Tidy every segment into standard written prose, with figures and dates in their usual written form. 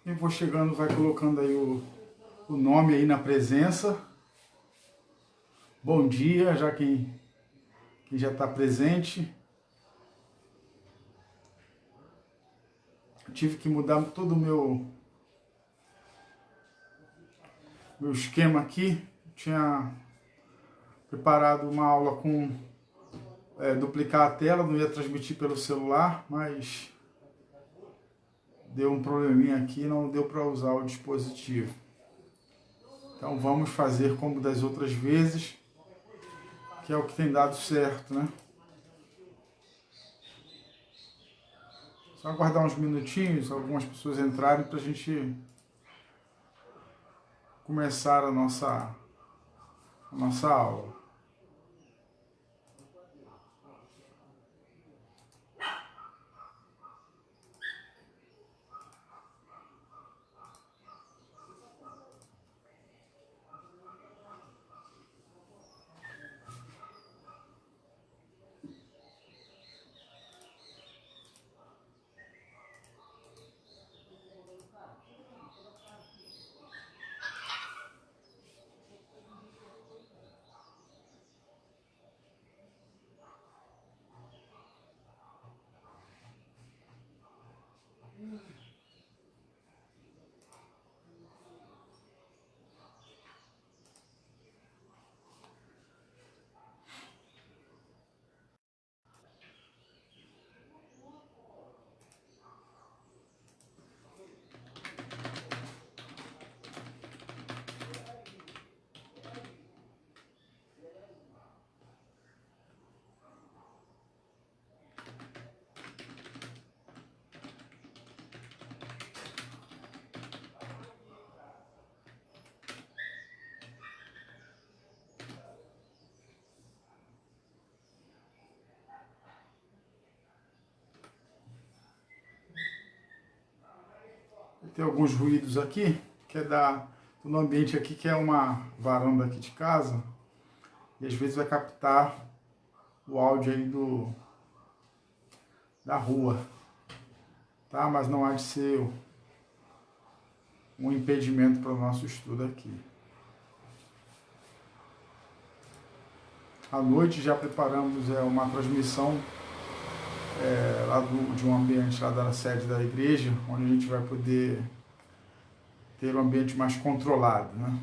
Quem for chegando vai colocando aí o nome aí na presença. Bom dia, já quem já está presente. Eu tive que mudar todo o meu esquema aqui. Tinha preparado uma aula com duplicar a tela, não ia transmitir pelo celular, mas deu um probleminha aqui, não deu para usar o dispositivo. Então vamos fazer como das outras vezes, que é o que tem dado certo, né? Só aguardar uns minutinhos, algumas pessoas entrarem para a gente começar a nossa aula. Tem alguns ruídos aqui, que é no ambiente aqui, que é uma varanda aqui de casa, e às vezes vai captar o áudio aí da rua, tá? Mas não há de ser um impedimento para o nosso estudo aqui. À noite já preparamos uma transmissão lá de um ambiente lá da sede da igreja, onde a gente vai poder ter um ambiente mais controlado, né?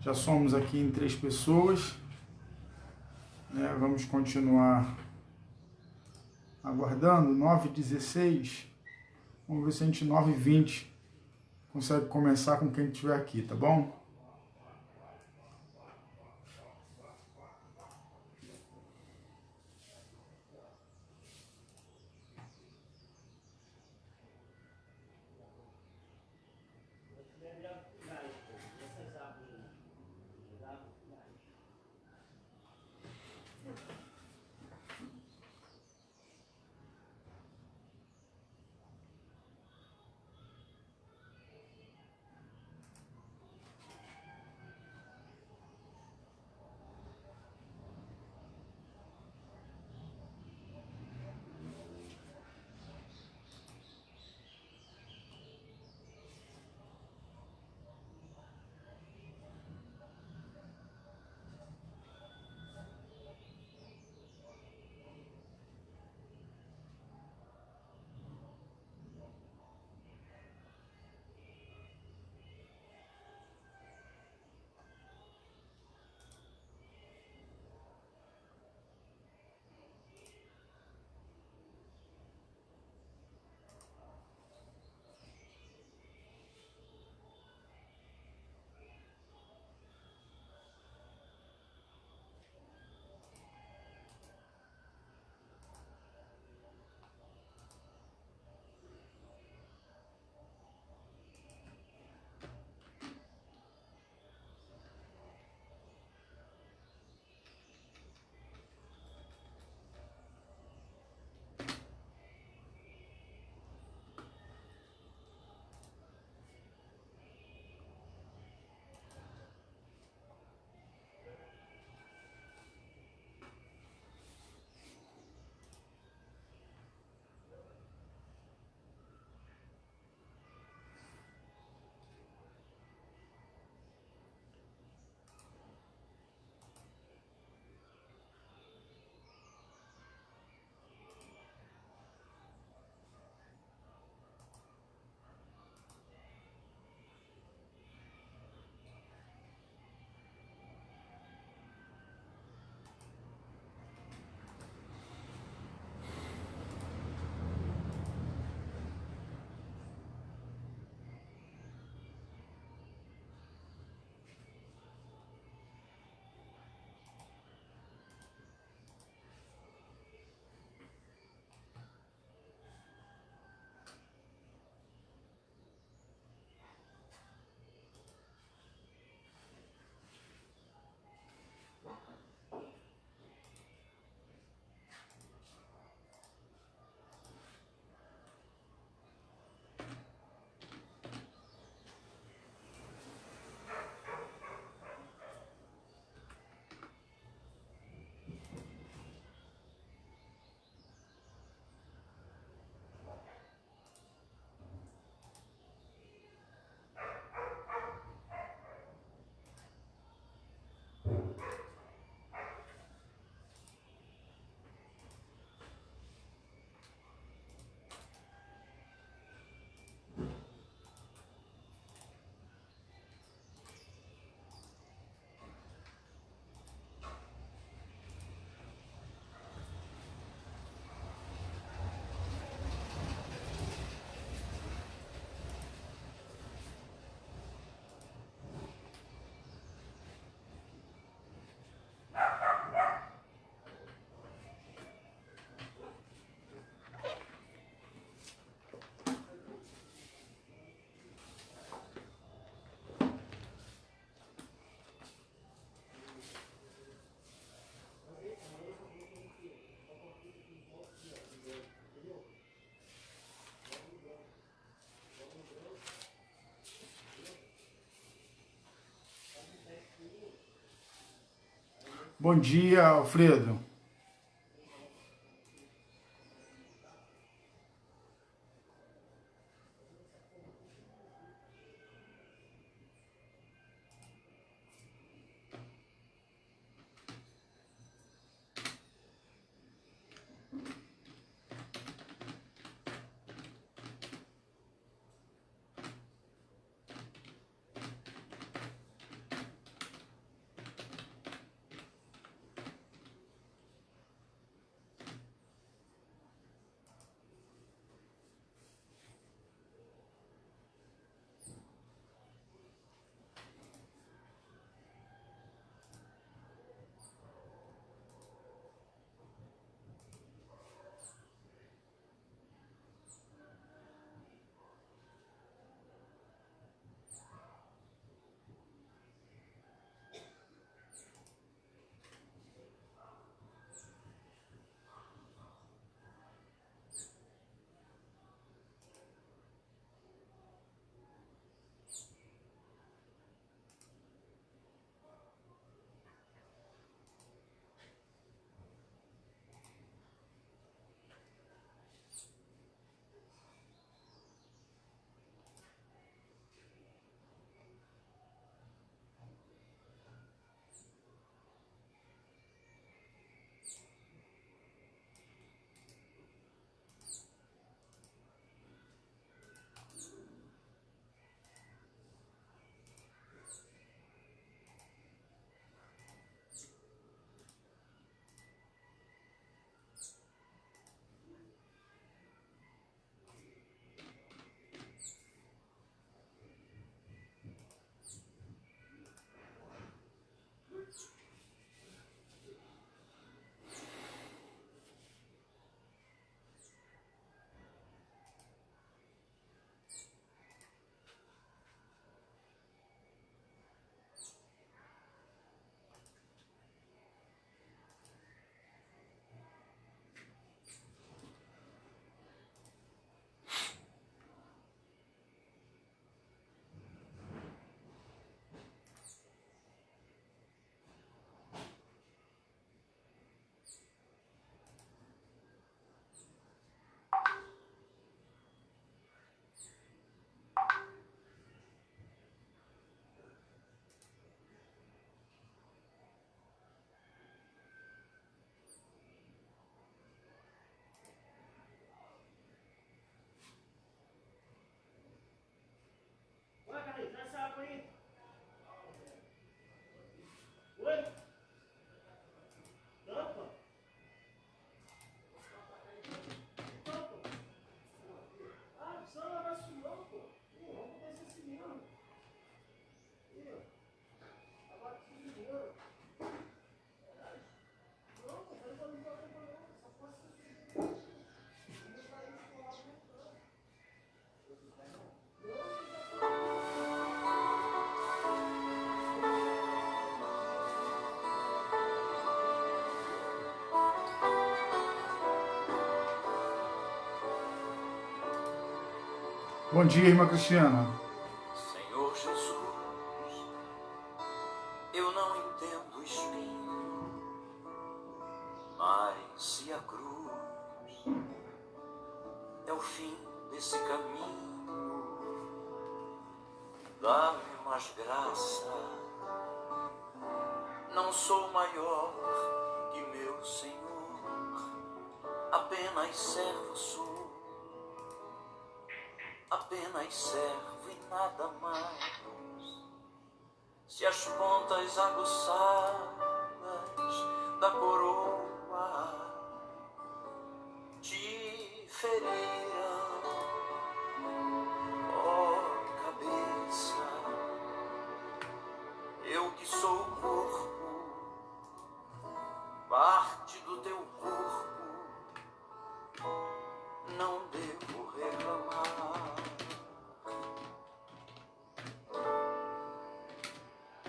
Já somos aqui em 3 pessoas, né? Vamos continuar aguardando. 9h16, vamos ver se a gente 9h20 consegue começar com quem estiver aqui, tá bom? Bom dia, Alfredo. Bom dia, irmã Cristiana. Senhor Jesus, eu não entendo o espinho, mas se a cruz é o fim desse caminho, dá-me mais graça. Não sou maior que meu Senhor, apenas servo sou. Apenas servo e nada mais. Se as pontas aguçadas da coroa te feriram, ó cabeça, eu que sou o corpo, parte do teu corpo, não devo reclamar.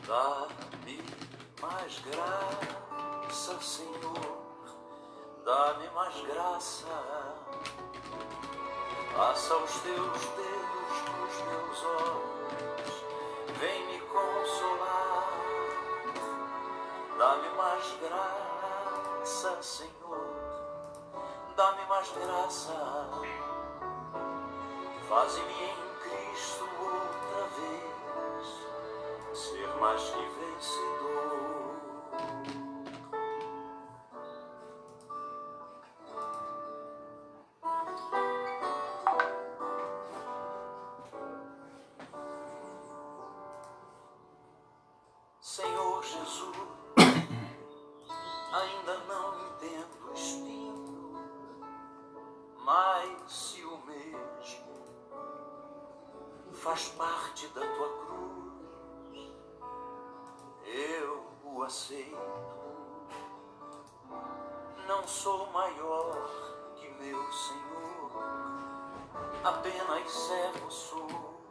Dá-me mais graça, Senhor, dá-me mais graça. Passa os teus dedos nos meus olhos, vem me consolar. Dá-me mais graça. graça, faze-me em Cristo outra vez ser mais que vencedor. Senhor Jesus, ainda não entendo o espinho, mas se o mesmo faz parte da tua cruz, eu o aceito. Não sou maior que meu Senhor, apenas servo sou,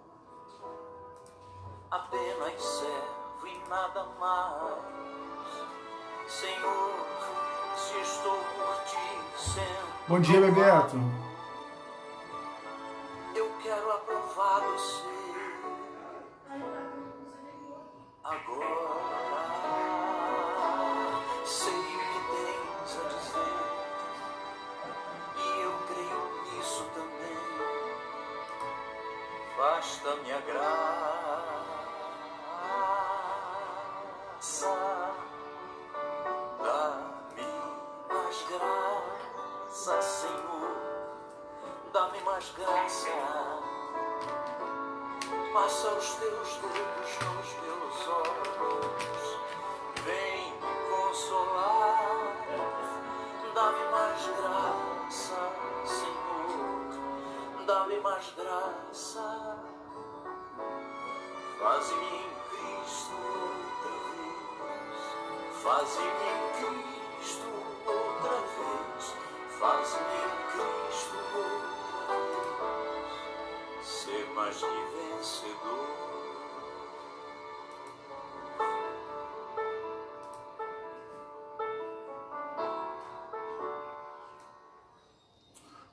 apenas servo e nada mais. Senhor, se estou por ti sendo Bom dia, Bebeto. eu quero aprovado ser agora. Sei o que tens a dizer e eu creio nisso também. Basta-me a graça. Dá-me mais graça, Senhor. Dá-me mais graça. Passa os teus dedos nos meus olhos. Vem me consolar. Dá-me mais graça, Senhor. Dá-me mais graça. Faz-me em Cristo outra vez. Faz-me em Cristo outra vez. Faz-me em Cristo outra vez. Ser mais que vencedor.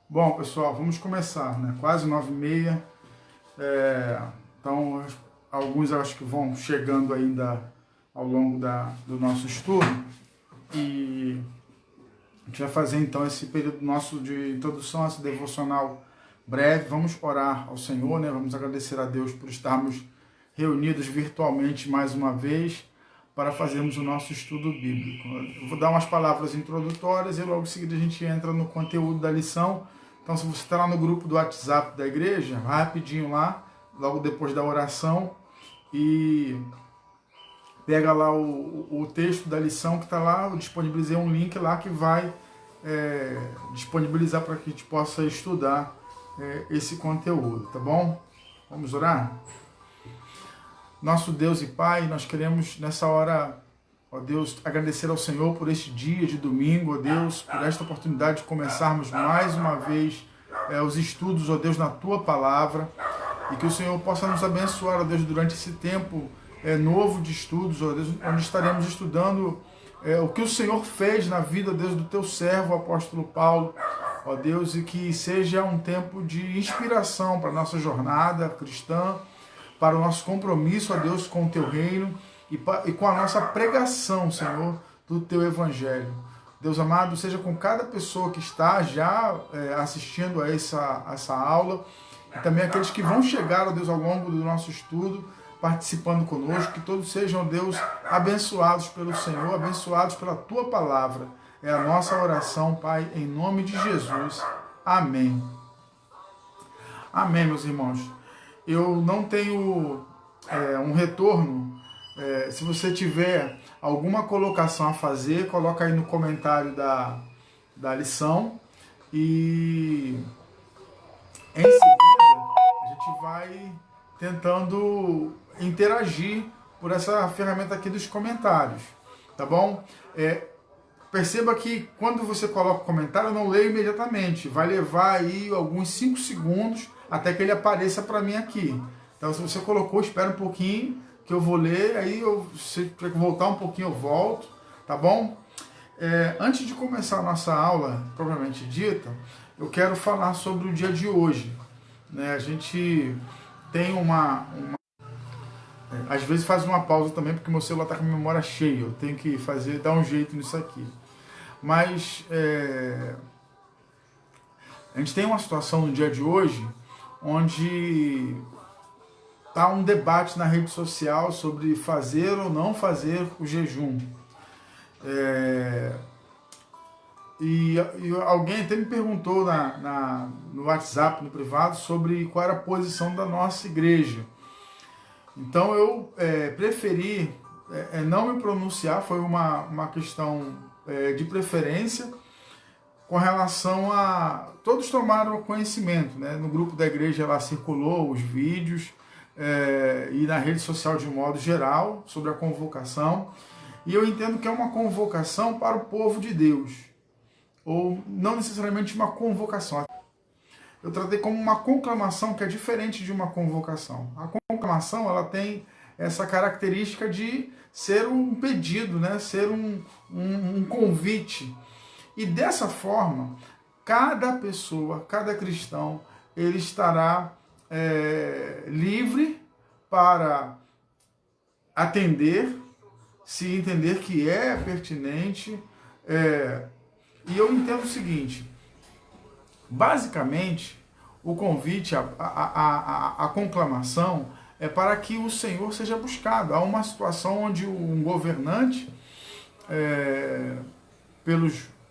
Bom, pessoal, vamos começar, né? Quase 9h30. Então, alguns eu acho que vão chegando ainda ao longo do nosso estudo. E a gente vai fazer então esse período nosso de introdução, esse devocional breve. Vamos orar ao Senhor, né? Vamos agradecer a Deus por estarmos reunidos virtualmente mais uma vez para fazermos o nosso estudo bíblico. Eu vou dar umas palavras introdutórias e logo em seguida a gente entra no conteúdo da lição. Então, se você está lá no grupo do WhatsApp da igreja, vai rapidinho lá, logo depois da oração, e pega lá o texto da lição que está lá. Eu disponibilizei um link lá que vai disponibilizar para que a gente possa estudar esse conteúdo, tá bom? Vamos orar? Nosso Deus e Pai, nós queremos nessa hora, ó Deus, agradecer ao Senhor por este dia de domingo, ó Deus, por esta oportunidade de começarmos mais uma vez os estudos, ó Deus, na Tua Palavra, e que o Senhor possa nos abençoar, ó Deus, durante esse tempo novo de estudos, ó Deus, onde estaremos estudando o que o Senhor fez na vida, ó Deus, do Teu servo, o apóstolo Paulo, ó Deus, e que seja um tempo de inspiração para a nossa jornada cristã, para o nosso compromisso, ó Deus, com o Teu reino e com a nossa pregação, Senhor, do Teu Evangelho. Deus amado, seja com cada pessoa que está já assistindo a essa aula e também aqueles que vão chegar, ó Deus, ao longo do nosso estudo, participando conosco, que todos sejam, ó Deus, abençoados pelo Senhor, abençoados pela Tua Palavra. É a nossa oração, Pai, em nome de Jesus. Amém. Amém, meus irmãos. Eu não tenho um retorno. Se você tiver alguma colocação a fazer, coloca aí no comentário da lição. E em seguida a gente vai tentando interagir por essa ferramenta aqui dos comentários, tá bom? Perceba que quando você coloca o comentário, eu não leio imediatamente. Vai levar aí alguns 5 segundos até que ele apareça para mim aqui. Então, se você colocou, espera um pouquinho que eu vou ler, aí se tiver que voltar um pouquinho eu volto, tá bom? Antes de começar a nossa aula, propriamente dita, eu quero falar sobre o dia de hoje, né? A gente tem às vezes faz uma pausa também, porque meu celular está com a memória cheia, eu tenho que dar um jeito nisso aqui. Mas A gente tem uma situação no dia de hoje onde está um debate na rede social sobre fazer ou não fazer o jejum. E alguém até me perguntou no WhatsApp, no privado, sobre qual era a posição da nossa igreja. Então eu preferi não me pronunciar, foi uma questão de preferência com relação a... Todos tomaram conhecimento, né? No grupo da igreja lá circulou os vídeos e na rede social de modo geral sobre a convocação. E eu entendo que é uma convocação para o povo de Deus, ou não necessariamente uma convocação. Eu tratei como uma conclamação, que é diferente de uma convocação. A conclamação, ela tem essa característica de ser um pedido, né? Ser um convite. E dessa forma, cada pessoa, cada cristão, ele estará livre para atender, se entender que é pertinente. E eu entendo o seguinte: basicamente, o convite, a conclamação, é para que o Senhor seja buscado. Há uma situação onde um governante,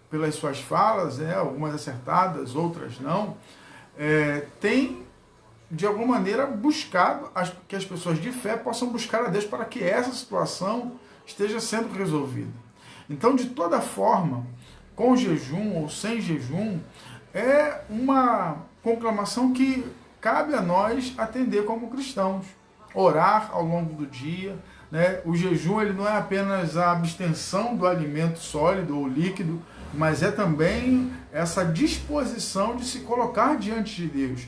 pelas suas falas, algumas acertadas, outras não, tem, de alguma maneira, buscado que as pessoas de fé possam buscar a Deus para que essa situação esteja sendo resolvida. Então, de toda forma, com jejum ou sem jejum, é uma conclamação que cabe a nós atender como cristãos. Orar ao longo do dia, né? O jejum, ele não é apenas a abstenção do alimento sólido ou líquido, mas é também essa disposição de se colocar diante de Deus.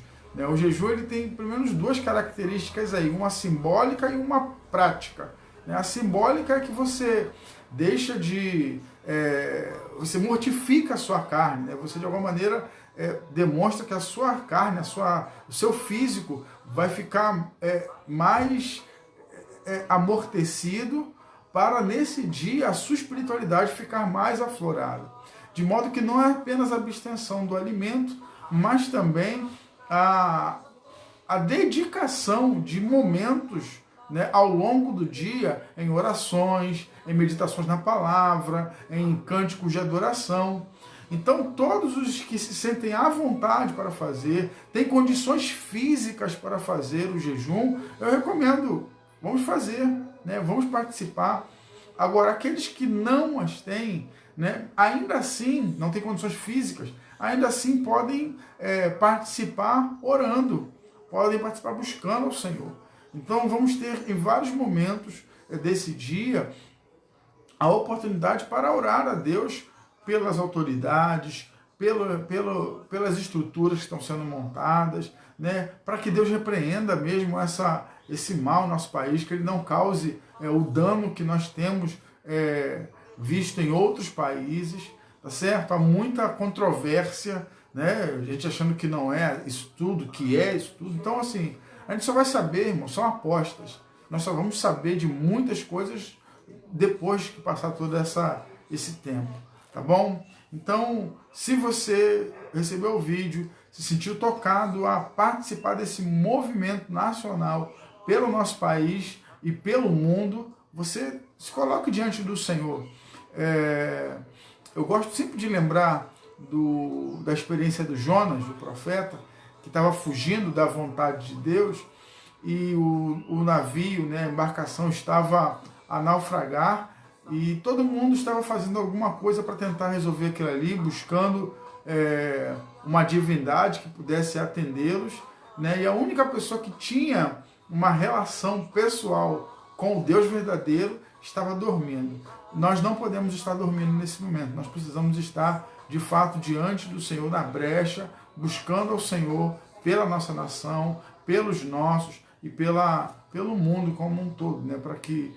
O jejum, ele tem pelo menos duas características aí, uma simbólica e uma prática. A simbólica é que você deixa de... você mortifica a sua carne, né? Você de alguma maneira demonstra que a sua carne, o seu físico vai ficar mais amortecido para nesse dia a sua espiritualidade ficar mais aflorada. De modo que não é apenas a abstenção do alimento, mas também a dedicação de momentos, né, ao longo do dia, em orações, em meditações na palavra, em cânticos de adoração. Então, todos os que se sentem à vontade para fazer, têm condições físicas para fazer o jejum, eu recomendo, vamos fazer, né, vamos participar. Agora, aqueles que não as têm, né, ainda assim, não têm condições físicas, ainda assim podem participar orando, podem participar buscando ao Senhor. Então vamos ter em vários momentos desse dia a oportunidade para orar a Deus pelas autoridades, pelas estruturas que estão sendo montadas, né, para que Deus repreenda mesmo esse mal no nosso país, que ele não cause o dano que nós temos visto em outros países, tá certo? Há muita controvérsia, né? A gente achando que não é isso tudo, que é isso tudo. Então, assim, a gente só vai saber, irmão, são apostas. Nós só vamos saber de muitas coisas depois que passar todo esse tempo, tá bom? Então, se você recebeu o vídeo, se sentiu tocado a participar desse movimento nacional pelo nosso país e pelo mundo, você se coloque diante do Senhor. Eu gosto sempre de lembrar da experiência do Jonas, do profeta, que estava fugindo da vontade de Deus, e o navio, né, a embarcação estava a naufragar, e todo mundo estava fazendo alguma coisa para tentar resolver aquilo ali, buscando uma divindade que pudesse atendê-los, né? E a única pessoa que tinha uma relação pessoal com o Deus verdadeiro estava dormindo. Nós não podemos estar dormindo nesse momento, nós precisamos estar de fato diante do Senhor, na brecha, buscando ao Senhor pela nossa nação, pelos nossos e pelo mundo como um todo, né? Para que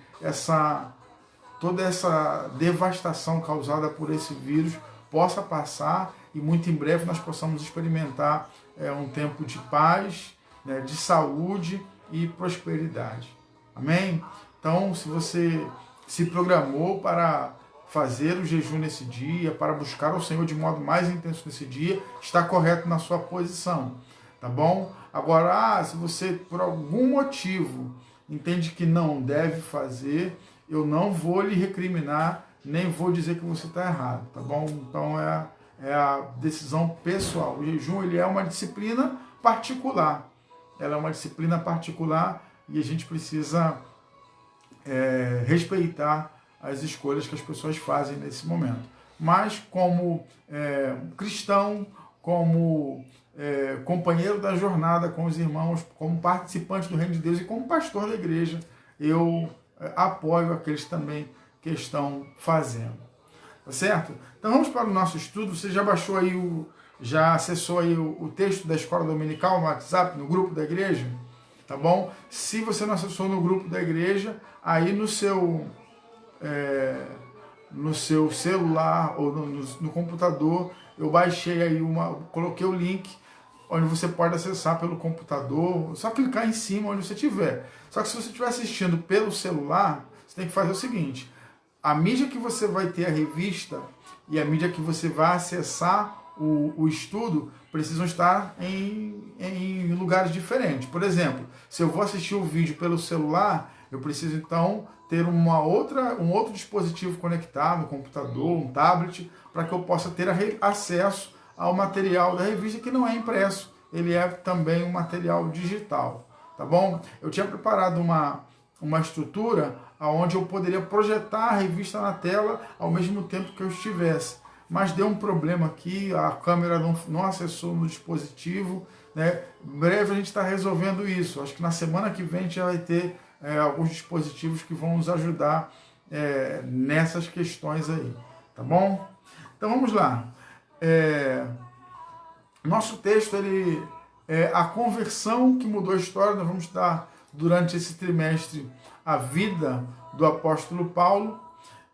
toda essa devastação causada por esse vírus possa passar e muito em breve nós possamos experimentar um tempo de paz, né, de saúde e prosperidade. Amém? Então, se você se programou para fazer o jejum nesse dia, para buscar o Senhor de modo mais intenso nesse dia, está correto na sua posição, tá bom? Agora, se você por algum motivo entende que não deve fazer, eu não vou lhe recriminar, nem vou dizer que você está errado, tá bom? Então é a decisão pessoal. O jejum ele é uma disciplina particular, ela é uma disciplina particular e a gente precisa respeitar as escolhas que as pessoas fazem nesse momento. Mas como cristão, como companheiro da jornada com os irmãos, como participante do reino de Deus e como pastor da igreja, eu apoio aqueles também que estão fazendo. Tá certo? Então vamos para o nosso estudo. Você já baixou aí, já acessou aí o texto da Escola Dominical no WhatsApp, no grupo da igreja? Tá bom? Se você não acessou no grupo da igreja, aí no seu celular ou no computador, eu baixei aí coloquei o link onde você pode acessar pelo computador, só clicar em cima onde você estiver. Só que se você estiver assistindo pelo celular, você tem que fazer o seguinte: a mídia que você vai ter a revista e a mídia que você vai acessar o estudo precisam estar em lugares diferentes. Por exemplo, se eu vou assistir o vídeo pelo celular, eu preciso então ter um outro dispositivo conectado, um computador, um tablet, para que eu possa ter acesso ao material da revista, que não é impresso, ele é também um material digital, tá bom? Eu tinha preparado uma estrutura onde eu poderia projetar a revista na tela ao mesmo tempo que eu estivesse, mas deu um problema aqui, a câmera não acessou no dispositivo, né? Em breve a gente está resolvendo isso, acho que na semana que vem a gente já vai ter alguns dispositivos que vão nos ajudar nessas questões aí, tá bom? Então vamos lá. Nosso texto ele é a conversão que mudou a história. Nós vamos estudar durante esse trimestre a vida do apóstolo Paulo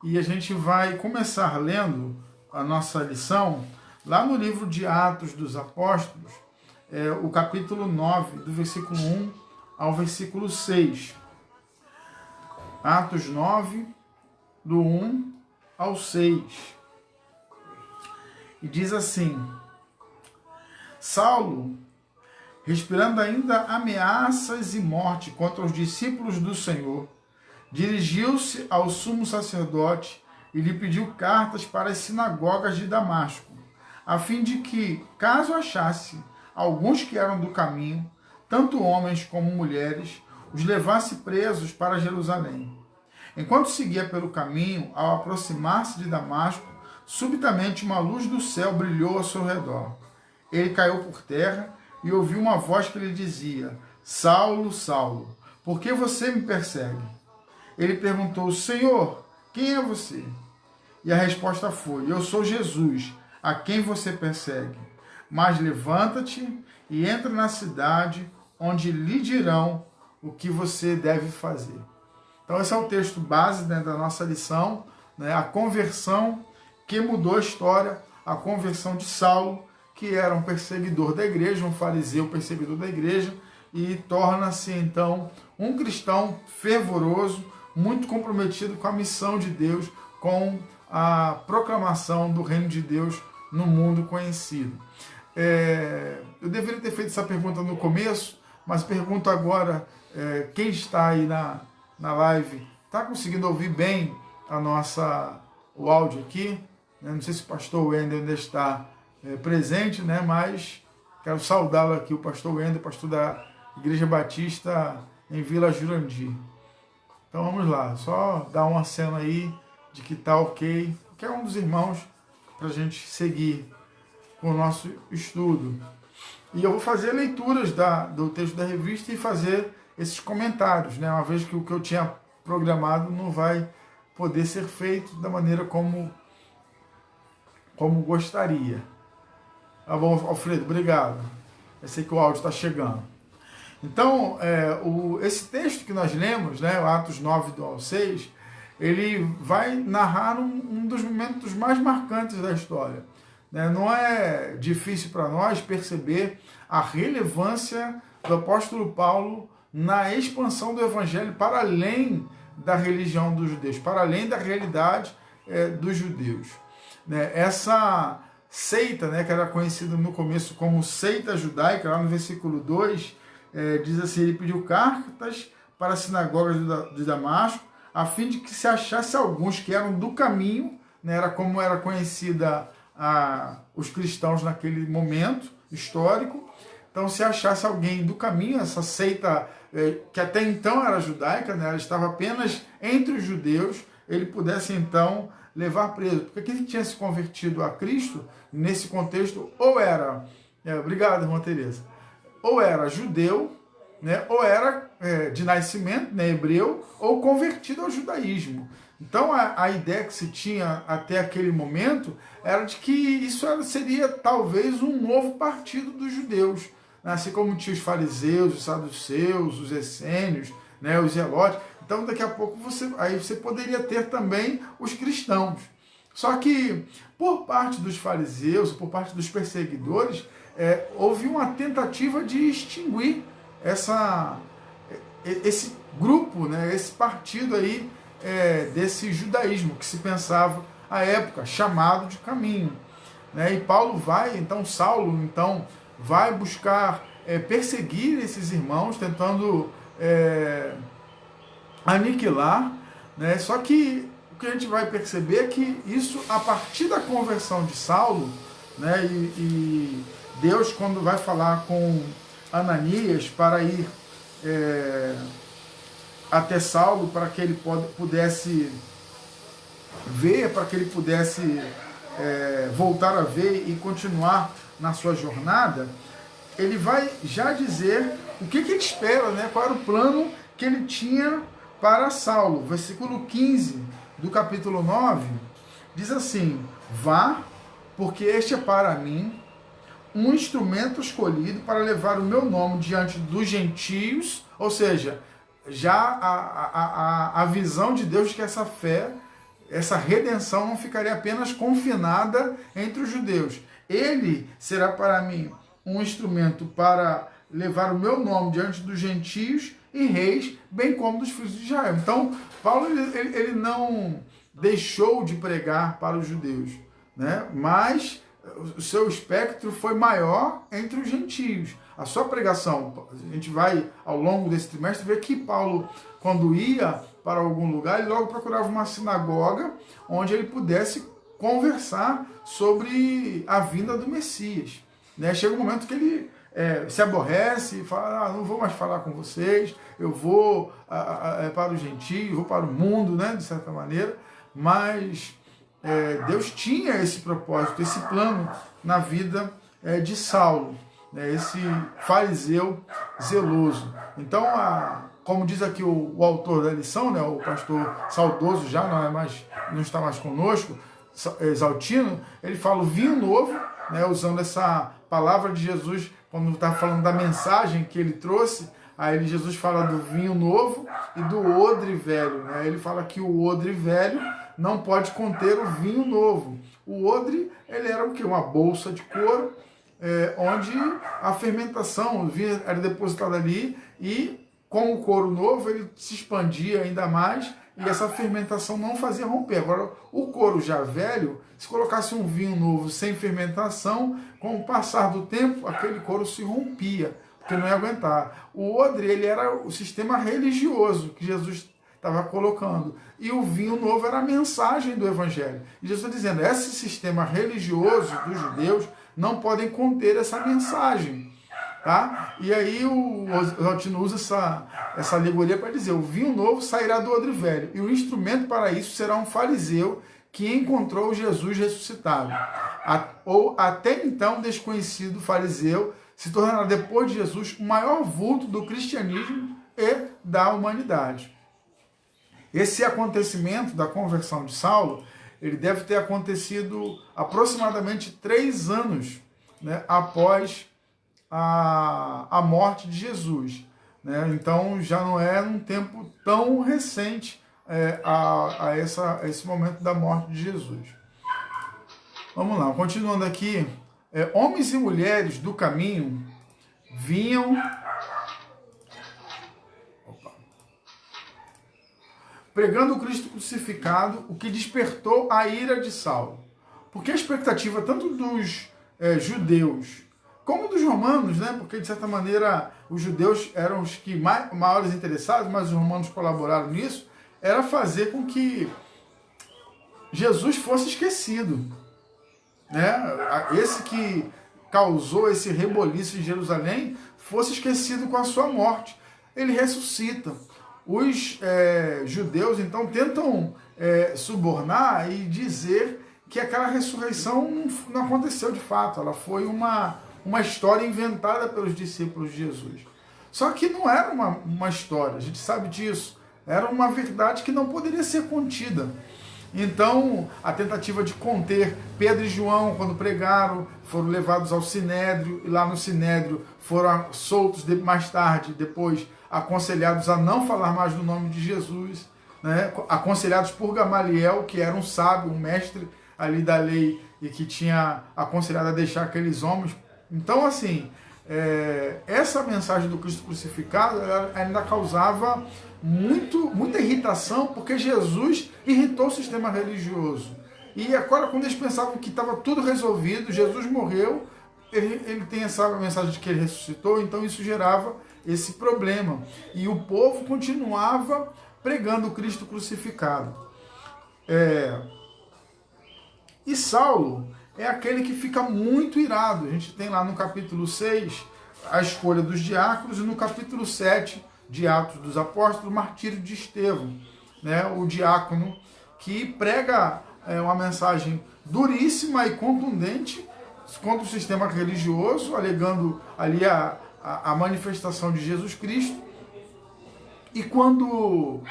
e a gente vai começar lendo a nossa lição lá no livro de Atos dos Apóstolos, o capítulo 9, do versículo 1 ao versículo 6. Atos 9, do 1 ao 6. E diz assim: Saulo, respirando ainda ameaças e morte contra os discípulos do Senhor, dirigiu-se ao sumo sacerdote e lhe pediu cartas para as sinagogas de Damasco, a fim de que, caso achasse alguns que eram do caminho, tanto homens como mulheres, os levasse presos para Jerusalém. Enquanto seguia pelo caminho, ao aproximar-se de Damasco, subitamente uma luz do céu brilhou ao seu redor. Ele caiu por terra e ouviu uma voz que lhe dizia: Saulo, Saulo, por que você me persegue? Ele perguntou: Senhor, quem é você? E a resposta foi: Eu sou Jesus, a quem você persegue. Mas levanta-te e entra na cidade, onde lhe dirão o que você deve fazer. Então esse é o texto base, né, da nossa lição, né, a conversão que mudou a história, a conversão de Saulo, que era um perseguidor da igreja, um fariseu perseguidor da igreja, e torna-se então um cristão fervoroso, muito comprometido com a missão de Deus, com a proclamação do reino de Deus no mundo conhecido. Eu deveria ter feito essa pergunta no começo, mas pergunto agora, quem está aí na live, está conseguindo ouvir bem o áudio aqui? Não sei se o pastor Wender ainda está presente, né? Mas quero saudá-lo aqui, o pastor Wender, pastor da Igreja Batista em Vila Jurandir. Então vamos lá, só dar um aceno aí de que está ok, que é um dos irmãos, para a gente seguir com o nosso estudo. E eu vou fazer leituras do texto da revista e fazer esses comentários, né? Uma vez que o que eu tinha programado não vai poder ser feito da maneira como gostaria. Tá bom, Alfredo, obrigado. Eu sei que o áudio está chegando. Então, esse texto que nós lemos, né, Atos 9, do ao 6, ele vai narrar um dos momentos mais marcantes da história. Não é difícil para nós perceber a relevância do apóstolo Paulo na expansão do evangelho para além da religião dos judeus, para além da realidade dos judeus. Né? Essa seita, né, que era conhecida no começo como seita judaica, lá no versículo 2, diz assim, ele pediu cartas para as sinagogas de Damasco, a fim de que se achasse alguns que eram do caminho, né, era como era conhecida os cristãos naquele momento histórico. Então, se achasse alguém do caminho, essa seita que até então era judaica, né, ela estava apenas entre os judeus, ele pudesse então levar preso. Porque quem tinha se convertido a Cristo, nesse contexto, ou era, obrigado, irmã Tereza, ou era judeu, né, ou era de nascimento, né, hebreu, ou convertido ao judaísmo. Então a ideia que se tinha até aquele momento era de que isso seria talvez um novo partido dos judeus, né, assim como tinha os fariseus, os saduceus, os essênios, né, os zelotes. Então daqui a pouco você poderia ter também os cristãos. Só que por parte dos fariseus, por parte dos perseguidores, houve uma tentativa de extinguir esse grupo, né, esse partido aí desse judaísmo que se pensava à época, chamado de caminho. Né? E Saulo vai buscar perseguir esses irmãos, tentando aniquilar, né? Só que o que a gente vai perceber é que isso, a partir da conversão de Saulo, né, e Deus, quando vai falar com Ananias para ir até Saulo, para que ele pudesse ver, para que ele pudesse voltar a ver e continuar na sua jornada, ele vai já dizer o que ele espera, né? Qual era o plano que ele tinha para Saulo. Versículo 15 do capítulo 9 diz assim: vá, porque este é para mim um instrumento escolhido para levar o meu nome diante dos gentios, ou seja, já a visão de Deus de que essa fé, essa redenção não ficaria apenas confinada entre os judeus. Ele será para mim um instrumento para levar o meu nome diante dos gentios e reis, bem como dos filhos de Israel. Então, Paulo ele não deixou de pregar para os judeus, né? Mas o seu espectro foi maior entre os gentios. A sua pregação, a gente vai ao longo desse trimestre ver que Paulo, quando ia para algum lugar, ele logo procurava uma sinagoga onde ele pudesse conversar sobre a vinda do Messias. Né? Chega um momento que ele se aborrece e fala: não vou mais falar com vocês, eu vou para os gentios, vou para o mundo, né, de certa maneira. Mas Deus tinha esse propósito, esse plano na vida de Saulo, né, esse fariseu zeloso. Então, como diz aqui o autor da lição, né, o pastor saudoso já não está mais conosco, Exaltino, ele fala o vinho novo, né, usando essa palavra de Jesus, quando está falando da mensagem que ele trouxe. Aí Jesus fala do vinho novo e do odre velho. Né? Ele fala que o odre velho não pode conter o vinho novo. O odre, ele era o quê? Uma bolsa de couro, onde a fermentação, o vinho era depositado ali, e com o couro novo ele se expandia ainda mais, e essa fermentação não fazia romper. Agora, o couro já velho, se colocasse um vinho novo sem fermentação, com o passar do tempo, aquele couro se rompia, porque não ia aguentar. O odre, ele era o sistema religioso que Jesus estava colocando. E o vinho novo era a mensagem do Evangelho. E Jesus está dizendo, esse sistema religioso dos judeus não podem conter essa mensagem. Tá? E aí o Exaltino usa essa alegoria para dizer: o vinho novo sairá do odre velho, e o instrumento para isso será um fariseu que encontrou Jesus ressuscitado. Ou até então desconhecido fariseu se tornará depois de Jesus o maior vulto do cristianismo e da humanidade. Esse acontecimento da conversão de Saulo, ele deve ter acontecido aproximadamente 3 anos, né, após a morte de Jesus. Né? Então já não é um tempo tão recente a esse momento da morte de Jesus. Vamos lá, continuando aqui. Homens e mulheres do caminho vinham pregando o Cristo crucificado, o que despertou a ira de Saulo. Porque a expectativa tanto dos judeus como dos romanos, né? Porque de certa maneira os judeus eram os que maiores interessados, mas os romanos colaboraram nisso, era fazer com que Jesus fosse esquecido, né? Esse que causou esse reboliço em Jerusalém fosse esquecido com a sua morte. Ele ressuscita. Os judeus então tentam subornar e dizer que aquela ressurreição não aconteceu de fato, ela foi uma história inventada pelos discípulos de Jesus. Só que não era uma história, a gente sabe disso, era uma verdade que não poderia ser contida. Então, a tentativa de conter Pedro e João, quando pregaram, foram levados ao Sinédrio, e lá no Sinédrio foram soltos mais tarde, depois aconselhados a não falar mais do nome de Jesus, né? Aconselhados por Gamaliel, que era um sábio, um mestre ali da lei, e que tinha aconselhado a deixar aqueles homens. Então, assim, essa mensagem do Cristo crucificado ainda causava muita irritação, porque Jesus irritou o sistema religioso. E agora, quando eles pensavam que estava tudo resolvido, Jesus morreu, ele tem essa mensagem de que ele ressuscitou, então isso gerava esse problema. E o povo continuava pregando o Cristo crucificado. E Saulo é aquele que fica muito irado. A gente tem lá no capítulo 6 a escolha dos diáconos, e no capítulo 7 de Atos dos Apóstolos, o martírio de Estevão, né? O diácono que prega uma mensagem duríssima e contundente contra o sistema religioso, alegando ali a manifestação de Jesus Cristo. E quando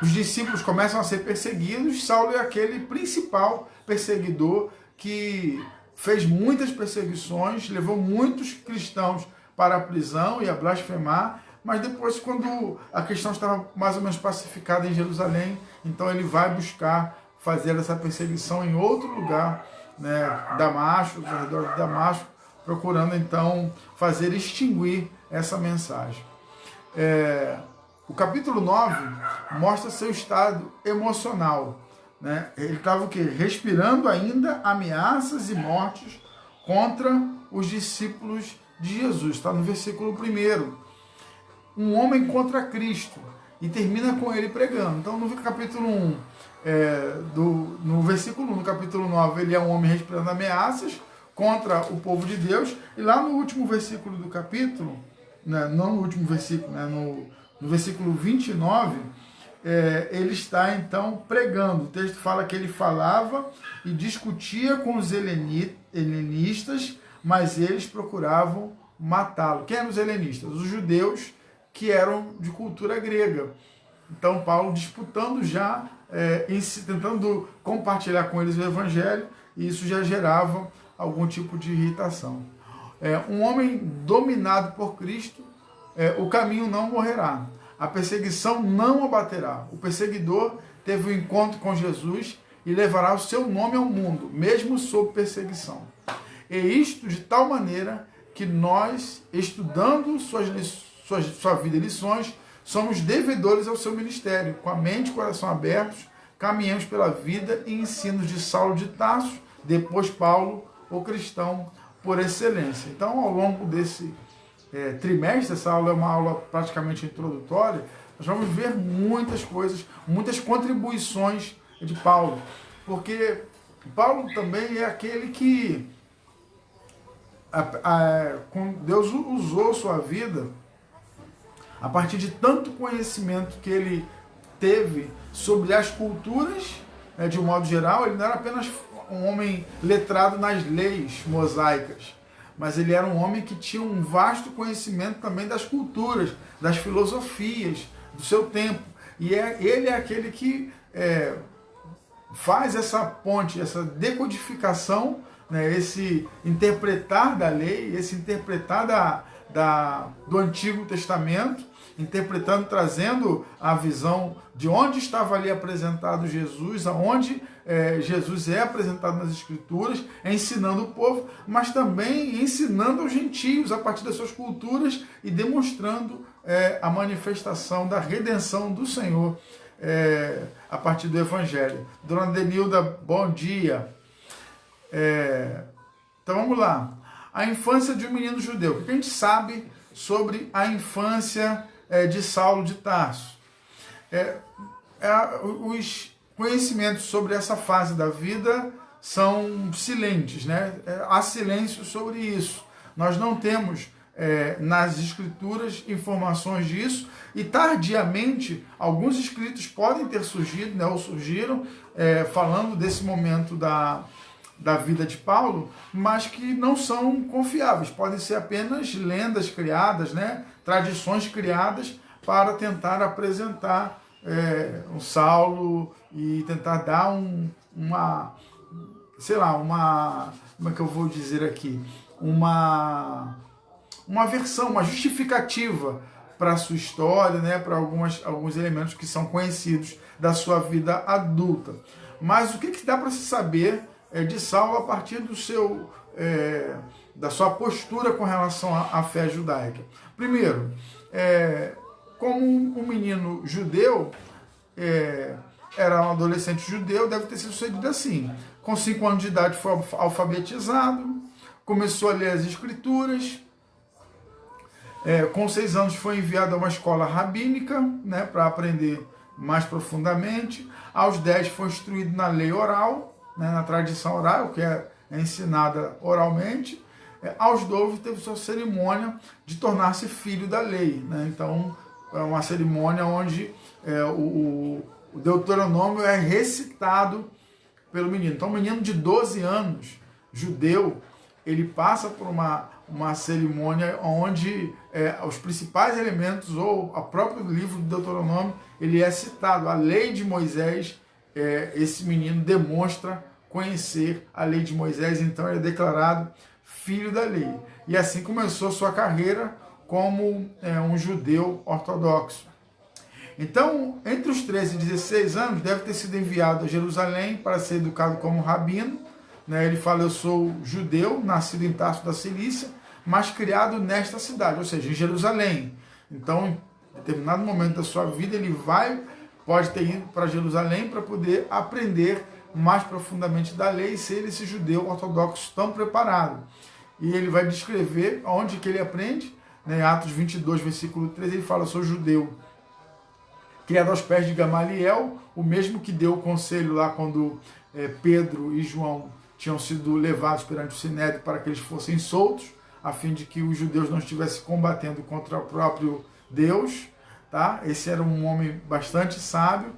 os discípulos começam a ser perseguidos, Saulo é aquele principal perseguidor que fez muitas perseguições, levou muitos cristãos para a prisão e a blasfemar, mas depois, quando a questão estava mais ou menos pacificada em Jerusalém, então ele vai buscar fazer essa perseguição em outro lugar, né, Damasco, ao redor de Damasco, procurando então fazer extinguir essa mensagem. O capítulo 9 mostra seu estado emocional, né? Ele estava o quê? Respirando ainda ameaças e mortes contra os discípulos de Jesus. Está no versículo 1. Um homem contra Cristo. E termina com ele pregando. Então, no capítulo 1, no versículo 1, no capítulo 9, ele é um homem respirando ameaças contra o povo de Deus. E lá no último versículo do capítulo, né, não no último versículo, né, no versículo 29, ele está então pregando. O texto fala que ele falava e discutia com os helenistas, mas eles procuravam matá-lo. Quem eram os helenistas? Os judeus que eram de cultura grega. Então Paulo disputando já, tentando compartilhar com eles o evangelho, e isso já gerava algum tipo de irritação. Um homem dominado por Cristo, o caminho não morrerá. A perseguição não abaterá. O perseguidor teve um encontro com Jesus e levará o seu nome ao mundo, mesmo sob perseguição. E isto de tal maneira que nós, estudando sua vida e lições, somos devedores ao seu ministério. Com a mente e coração abertos, caminhamos pela vida e ensinos de Saulo de Tarso, depois Paulo, o cristão por excelência. Então, ao longo desse trimestre, essa aula é uma aula praticamente introdutória, nós vamos ver muitas coisas, muitas contribuições de Paulo, porque Paulo também é aquele que Deus usou sua vida a partir de tanto conhecimento que ele teve sobre as culturas, de um modo geral. Ele não era apenas um homem letrado nas leis mosaicas, mas ele era um homem que tinha um vasto conhecimento também das culturas, das filosofias do seu tempo. E ele é aquele que faz essa ponte, essa decodificação, né, esse interpretar da lei, esse interpretar do Antigo Testamento, interpretando, trazendo a visão de onde estava ali apresentado Jesus, aonde Jesus é apresentado nas Escrituras, ensinando o povo, mas também ensinando aos gentios a partir das suas culturas e demonstrando a manifestação da redenção do Senhor a partir do Evangelho. Dona Denilda, bom dia. Então vamos lá. A infância de um menino judeu. O que a gente sabe sobre a infância de Saulo de Tarso? Os conhecimentos sobre essa fase da vida são silentes, né? Há silêncio sobre isso. Nós não temos nas Escrituras informações disso, e tardiamente alguns escritos podem ter surgido, né, ou surgiram, falando desse momento da vida de Paulo, mas que não são confiáveis, podem ser apenas lendas criadas, né, tradições criadas para tentar apresentar o Saulo e tentar dar como é que eu vou dizer aqui, uma versão, uma justificativa para a sua história, né, para alguns elementos que são conhecidos da sua vida adulta. Mas o que dá para se saber de Saulo a partir da sua postura com relação à fé judaica? Primeiro, como um menino judeu, era um adolescente judeu, deve ter sido sucedido assim. Com 5 anos de idade foi alfabetizado, começou a ler as Escrituras. Com 6 anos foi enviado a uma escola rabínica, né, para aprender mais profundamente. Aos 10 foi instruído na lei oral, né, na tradição oral, que é ensinada oralmente. Aos 12 teve sua cerimônia de tornar-se filho da lei, né? Então é uma cerimônia onde o Deuteronômio é recitado pelo menino. Então, um menino de 12 anos, judeu, ele passa por uma cerimônia onde os principais elementos, ou o próprio livro do Deuteronômio, ele é citado. A lei de Moisés, esse menino demonstra conhecer a lei de Moisés, então ele é declarado filho da lei. E assim começou sua carreira como um judeu ortodoxo. Então, entre os 13 e 16 anos, deve ter sido enviado a Jerusalém para ser educado como rabino. Ele fala: eu sou judeu, nascido em Tarso da Cilícia, mas criado nesta cidade, ou seja, em Jerusalém. Então, em determinado momento da sua vida, ele pode ter ido para Jerusalém para poder aprender mais profundamente da lei e ser esse judeu ortodoxo tão preparado. E ele vai descrever onde que ele aprende. Em Atos 22, versículo 13, ele fala: eu sou judeu, criado aos pés de Gamaliel, o mesmo que deu o conselho lá quando Pedro e João tinham sido levados perante o Sinédrio para que eles fossem soltos, a fim de que os judeus não estivessem combatendo contra o próprio Deus. Tá? Esse era um homem bastante sábio,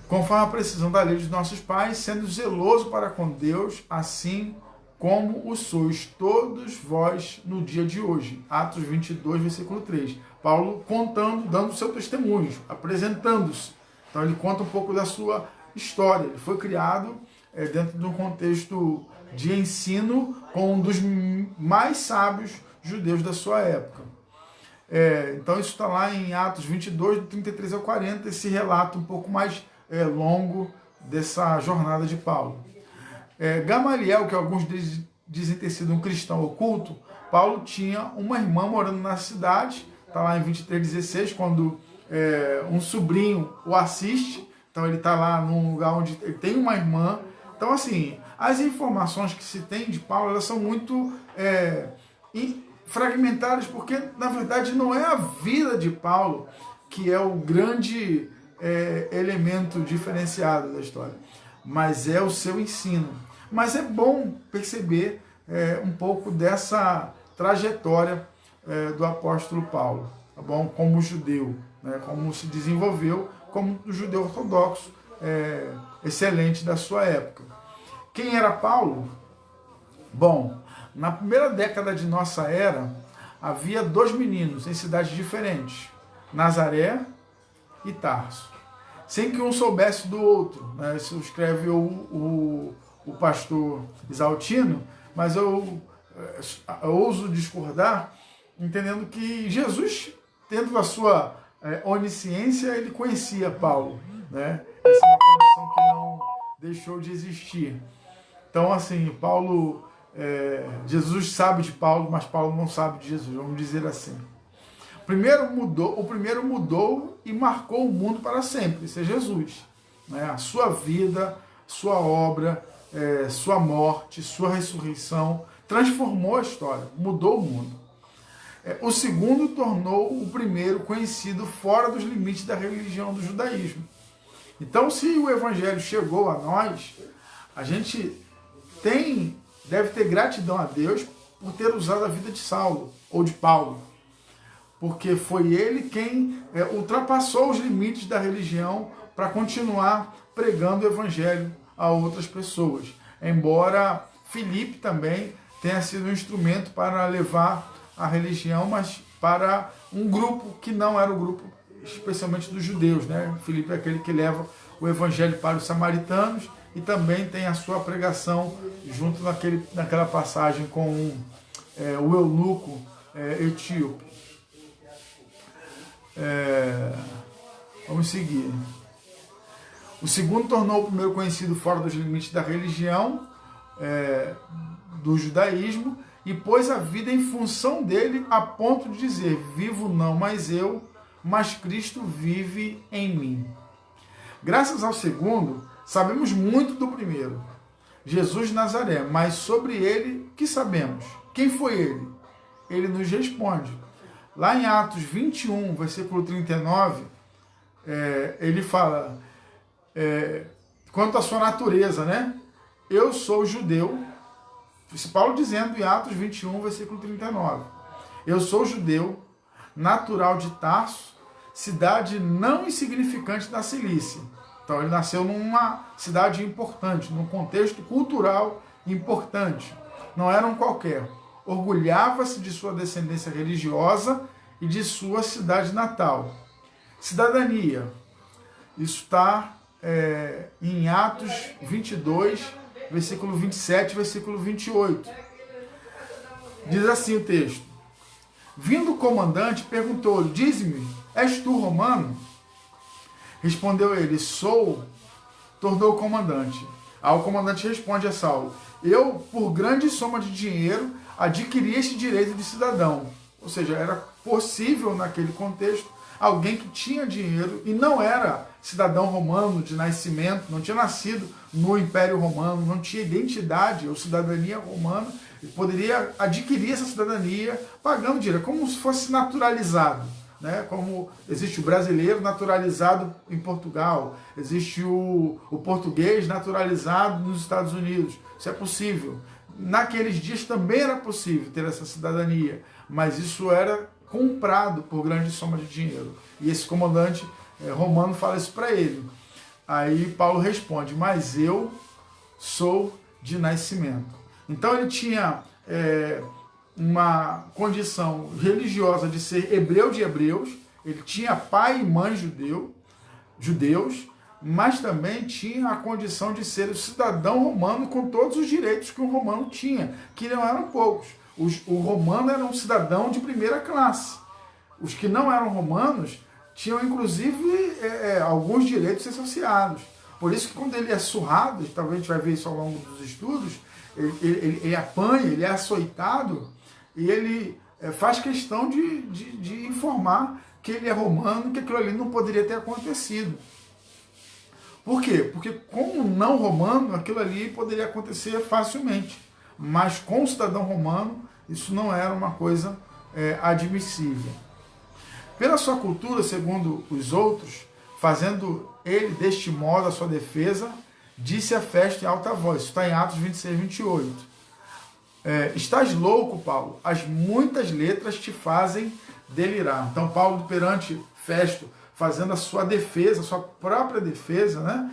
conforme a precisão da lei dos nossos pais, sendo zeloso para com Deus, assim como o sois todos vós no dia de hoje. Atos 22, versículo 3. Paulo contando, dando o seu testemunho, apresentando-se. Então ele conta um pouco da sua história. Ele foi criado dentro de um contexto de ensino com um dos mais sábios judeus da sua época. Então isso está lá em Atos 22, do 33 ao 40, esse relato um pouco mais longo dessa jornada de Paulo. Gamaliel, que alguns dizem ter sido um cristão oculto, Paulo tinha uma irmã morando na cidade, está lá em 23:16, quando um sobrinho o assiste. Então ele está lá num lugar onde ele tem uma irmã. Então, assim, as informações que se tem de Paulo, elas são muito fragmentadas, porque na verdade não é a vida de Paulo que é o grande elemento diferenciado da história, mas é o seu ensino. Mas é bom perceber um pouco dessa trajetória do apóstolo Paulo, tá bom? Como judeu, né? Como se desenvolveu como um judeu ortodoxo excelente da sua época. Quem era Paulo? Bom, na primeira década de nossa era, havia 2 meninos em cidades diferentes, Nazaré e Tarso, sem que um soubesse do outro, né? Isso escreve o pastor Isaltino, mas eu ouso discordar entendendo que Jesus, dentro da sua onisciência, ele conhecia Paulo, né? Essa é uma condição que não deixou de existir. Então, assim, Paulo, Jesus sabe de Paulo, mas Paulo não sabe de Jesus, vamos dizer assim. O primeiro mudou e marcou o mundo para sempre, isso é Jesus, né? A sua vida, sua obra, sua morte, sua ressurreição, transformou a história, mudou o mundo. O segundo tornou o primeiro conhecido fora dos limites da religião do judaísmo. Então, se o evangelho chegou a nós, a gente deve ter gratidão a Deus por ter usado a vida de Saulo ou de Paulo, porque foi ele quem ultrapassou os limites da religião para continuar pregando o evangelho a outras pessoas. Embora Filipe também tenha sido um instrumento para levar a religião, mas para um grupo que não era o grupo especialmente dos judeus, né? Filipe é aquele que leva o evangelho para os samaritanos e também tem a sua pregação junto naquela passagem com o eunuco etíope. Vamos seguir. O segundo tornou o primeiro conhecido fora dos limites da religião, do judaísmo, e pôs a vida em função dele a ponto de dizer: vivo não mais eu, mas Cristo vive em mim. Graças ao segundo, sabemos muito do primeiro, Jesus de Nazaré, mas sobre ele, que sabemos? Quem foi ele? Ele nos responde. Lá em Atos 21, versículo 39, ele fala, quanto à sua natureza, né? Eu sou judeu, Paulo dizendo em Atos 21, versículo 39, eu sou judeu, natural de Tarso, cidade não insignificante da Cilícia. Então ele nasceu numa cidade importante, num contexto cultural importante. Não era um qualquer. Orgulhava-se de sua descendência religiosa e de sua cidade natal. Cidadania. Isso está em Atos 22, versículo 27, versículo 28. Diz assim o texto. Vindo o comandante, perguntou-lhe, diz-me, és tu romano? Respondeu ele, sou. Tornou o comandante. O comandante responde a Saulo, eu, por grande soma de dinheiro, adquiri este direito de cidadão. Ou seja, era possível naquele contexto alguém que tinha dinheiro e não era cidadão romano de nascimento, não tinha nascido no Império Romano, não tinha identidade ou cidadania romana, ele poderia adquirir essa cidadania pagando dinheiro, como se fosse naturalizado. Né? Como existe o brasileiro naturalizado em Portugal, existe o português naturalizado nos Estados Unidos. Isso é possível. Naqueles dias também era possível ter essa cidadania, mas isso era comprado por grande soma de dinheiro. E esse comandante romano fala isso para ele. Aí Paulo responde, mas eu sou de nascimento. Então ele tinha uma condição religiosa de ser hebreu de hebreus, ele tinha pai e mãe judeus, mas também tinha a condição de ser cidadão romano com todos os direitos que um romano tinha, que não eram poucos. O romano era um cidadão de primeira classe. Os que não eram romanos tinham, inclusive, alguns direitos associados. Por isso que quando ele é surrado, talvez a gente vai ver isso ao longo dos estudos, ele apanha, ele é açoitado, e ele faz questão de informar que ele é romano, que aquilo ali não poderia ter acontecido. Por quê? Porque como não romano, aquilo ali poderia acontecer facilmente. Mas com o cidadão romano, isso não era uma coisa admissível. Pela sua cultura, segundo os outros, fazendo ele deste modo a sua defesa, disse a festa em alta voz. Isso está em Atos 26, 28. Estás louco, Paulo, as muitas letras te fazem delirar. Então Paulo perante Festo, fazendo a sua defesa, a sua própria defesa, né?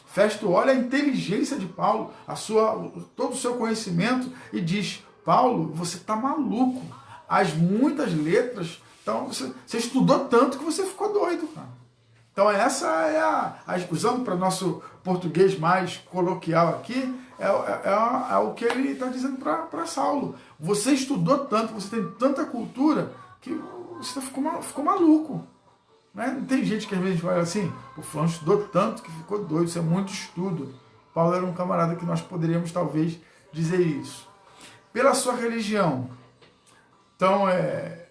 Festo olha a inteligência de Paulo, todo o seu conhecimento e diz, Paulo, você está maluco, as muitas letras, então você estudou tanto que você ficou doido, cara. Então essa é usando para nosso português mais coloquial aqui, é o que ele está dizendo para Saulo. Você estudou tanto, você tem tanta cultura, que você ficou maluco. Né? Não tem gente que às vezes fala assim, o fulano estudou tanto que ficou doido, isso é muito estudo. Paulo era um camarada que nós poderíamos talvez dizer isso. Pela sua religião. Então,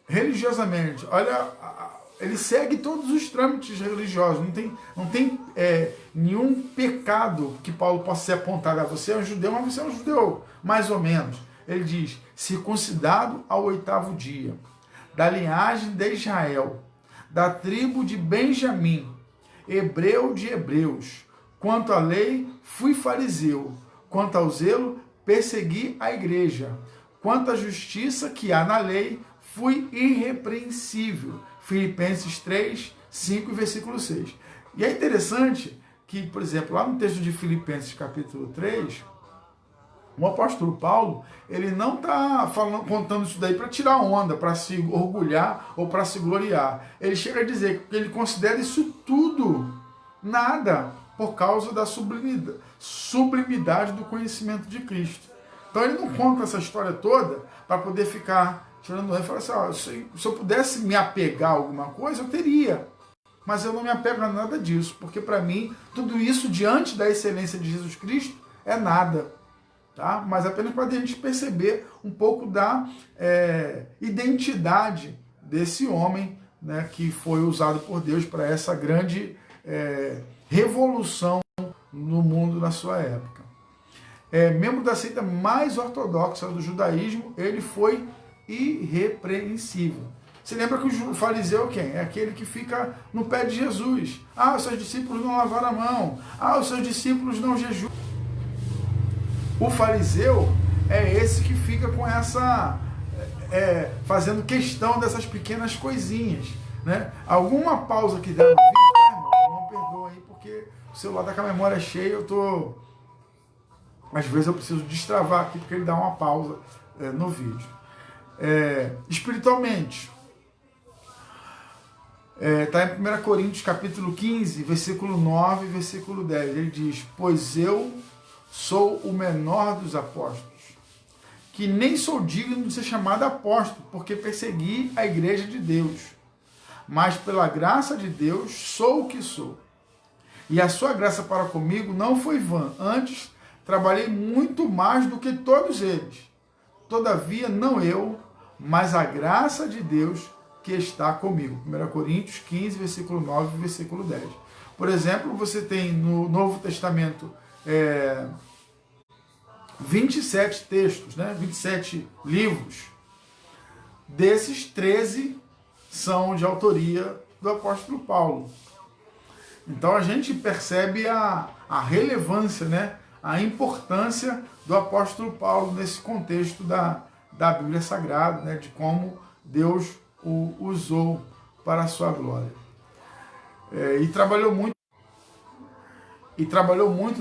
religiosamente, olha, ele segue todos os trâmites religiosos, não tem nenhum pecado que Paulo possa ser apontado a você é um judeu, mas você é um judeu, mais ou menos. Ele diz, circuncidado ao 8º dia, da linhagem de Israel, da tribo de Benjamim, hebreu de hebreus. Quanto à lei, fui fariseu. Quanto ao zelo, persegui a igreja. Quanto à justiça que há na lei, fui irrepreensível. Filipenses 3, 5 e versículo 6. E é interessante que, por exemplo, lá no texto de Filipenses capítulo 3, o apóstolo Paulo, ele não está contando isso daí para tirar onda, para se orgulhar ou para se gloriar. Ele chega a dizer que ele considera isso tudo nada por causa da sublimidade do conhecimento de Cristo. Então ele não conta essa história toda para poder ficar tirando onda e falar assim, se eu pudesse me apegar a alguma coisa, eu teria. Mas eu não me apego a nada disso, porque para mim, tudo isso diante da excelência de Jesus Cristo é nada. Tá? Mas apenas para a gente perceber um pouco da identidade desse homem, né, que foi usado por Deus para essa grande revolução no mundo na sua época. Membro da seita mais ortodoxa do judaísmo, ele foi irrepreensível. Você lembra que o fariseu quem? É aquele que fica no pé de Jesus. Ah, os seus discípulos não lavaram a mão. Ah, os seus discípulos não jejuam. O fariseu é esse que fica com essa... fazendo questão dessas pequenas coisinhas. Né? Alguma pausa que der no vídeo, irmão, perdoa aí, porque o celular está com a memória cheia, às vezes eu preciso destravar aqui, porque ele dá uma pausa no vídeo. Espiritualmente, está em 1 Coríntios capítulo 15, versículo 9 e versículo 10. Ele diz, pois eu sou o menor dos apóstolos, que nem sou digno de ser chamado apóstolo, porque persegui a igreja de Deus. Mas pela graça de Deus sou o que sou. E a sua graça para comigo não foi vã. Antes, trabalhei muito mais do que todos eles. Todavia, não eu, mas a graça de Deus que está comigo. 1 Coríntios 15, versículo 9 e versículo 10. Por exemplo, você tem no Novo Testamento 27 textos, né? 27 livros. Desses, 13 são de autoria do apóstolo Paulo. Então a gente percebe a relevância, né? A importância do apóstolo Paulo nesse contexto da Bíblia Sagrada, né? De como Deus o usou para a sua glória. E trabalhou muito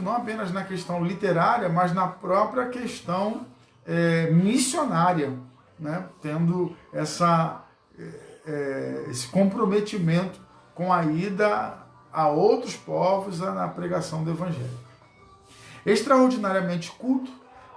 não apenas na questão literária, mas na própria questão missionária, né? Tendo esse comprometimento com a ida a outros povos na pregação do Evangelho. Extraordinariamente culto,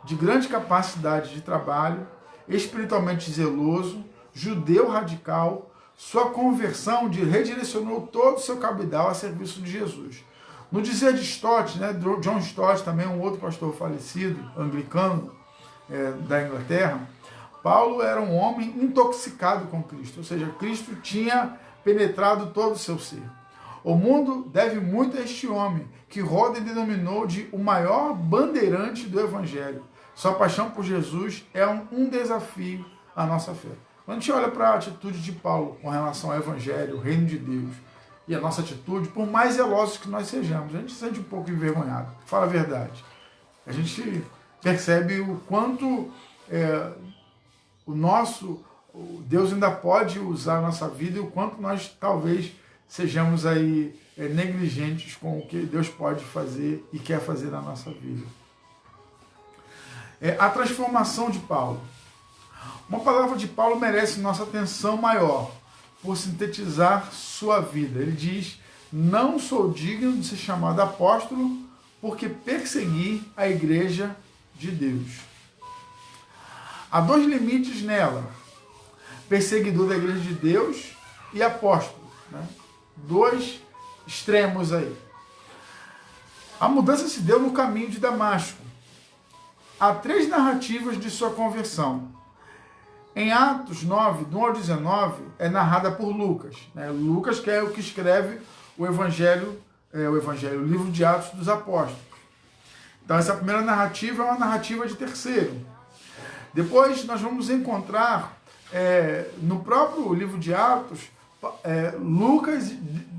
de grande capacidade de trabalho, espiritualmente zeloso, judeu radical, sua conversão redirecionou todo o seu cabidal a serviço de Jesus. No dizer de Stott, né, John Stott, também um outro pastor falecido, anglicano, da Inglaterra, Paulo era um homem intoxicado com Cristo, ou seja, Cristo tinha penetrado todo o seu ser. O mundo deve muito a este homem, que Roden denominou de o maior bandeirante do Evangelho. Sua paixão por Jesus é um desafio à nossa fé. Quando a gente olha para a atitude de Paulo com relação ao Evangelho, o reino de Deus, e a nossa atitude, por mais zelosos que nós sejamos, a gente se sente um pouco envergonhado, fala a verdade. A gente percebe o quanto Deus ainda pode usar a nossa vida e o quanto nós talvez sejamos aí negligentes com o que Deus pode fazer e quer fazer na nossa vida. A transformação de Paulo. Uma palavra de Paulo merece nossa atenção maior, por sintetizar sua vida. Ele diz, não sou digno de ser chamado apóstolo, porque persegui a igreja de Deus. Há dois limites nela: perseguidor da igreja de Deus e apóstolo, né? Dois extremos aí. A mudança se deu no caminho de Damasco. Há três narrativas de sua conversão. Em Atos 9, do 1 ao 19, é narrada por Lucas, né? Lucas, que é o que escreve o o livro de Atos dos Apóstolos. Então, essa primeira narrativa é uma narrativa de terceiro. Depois, nós vamos encontrar, no próprio livro de Atos, Lucas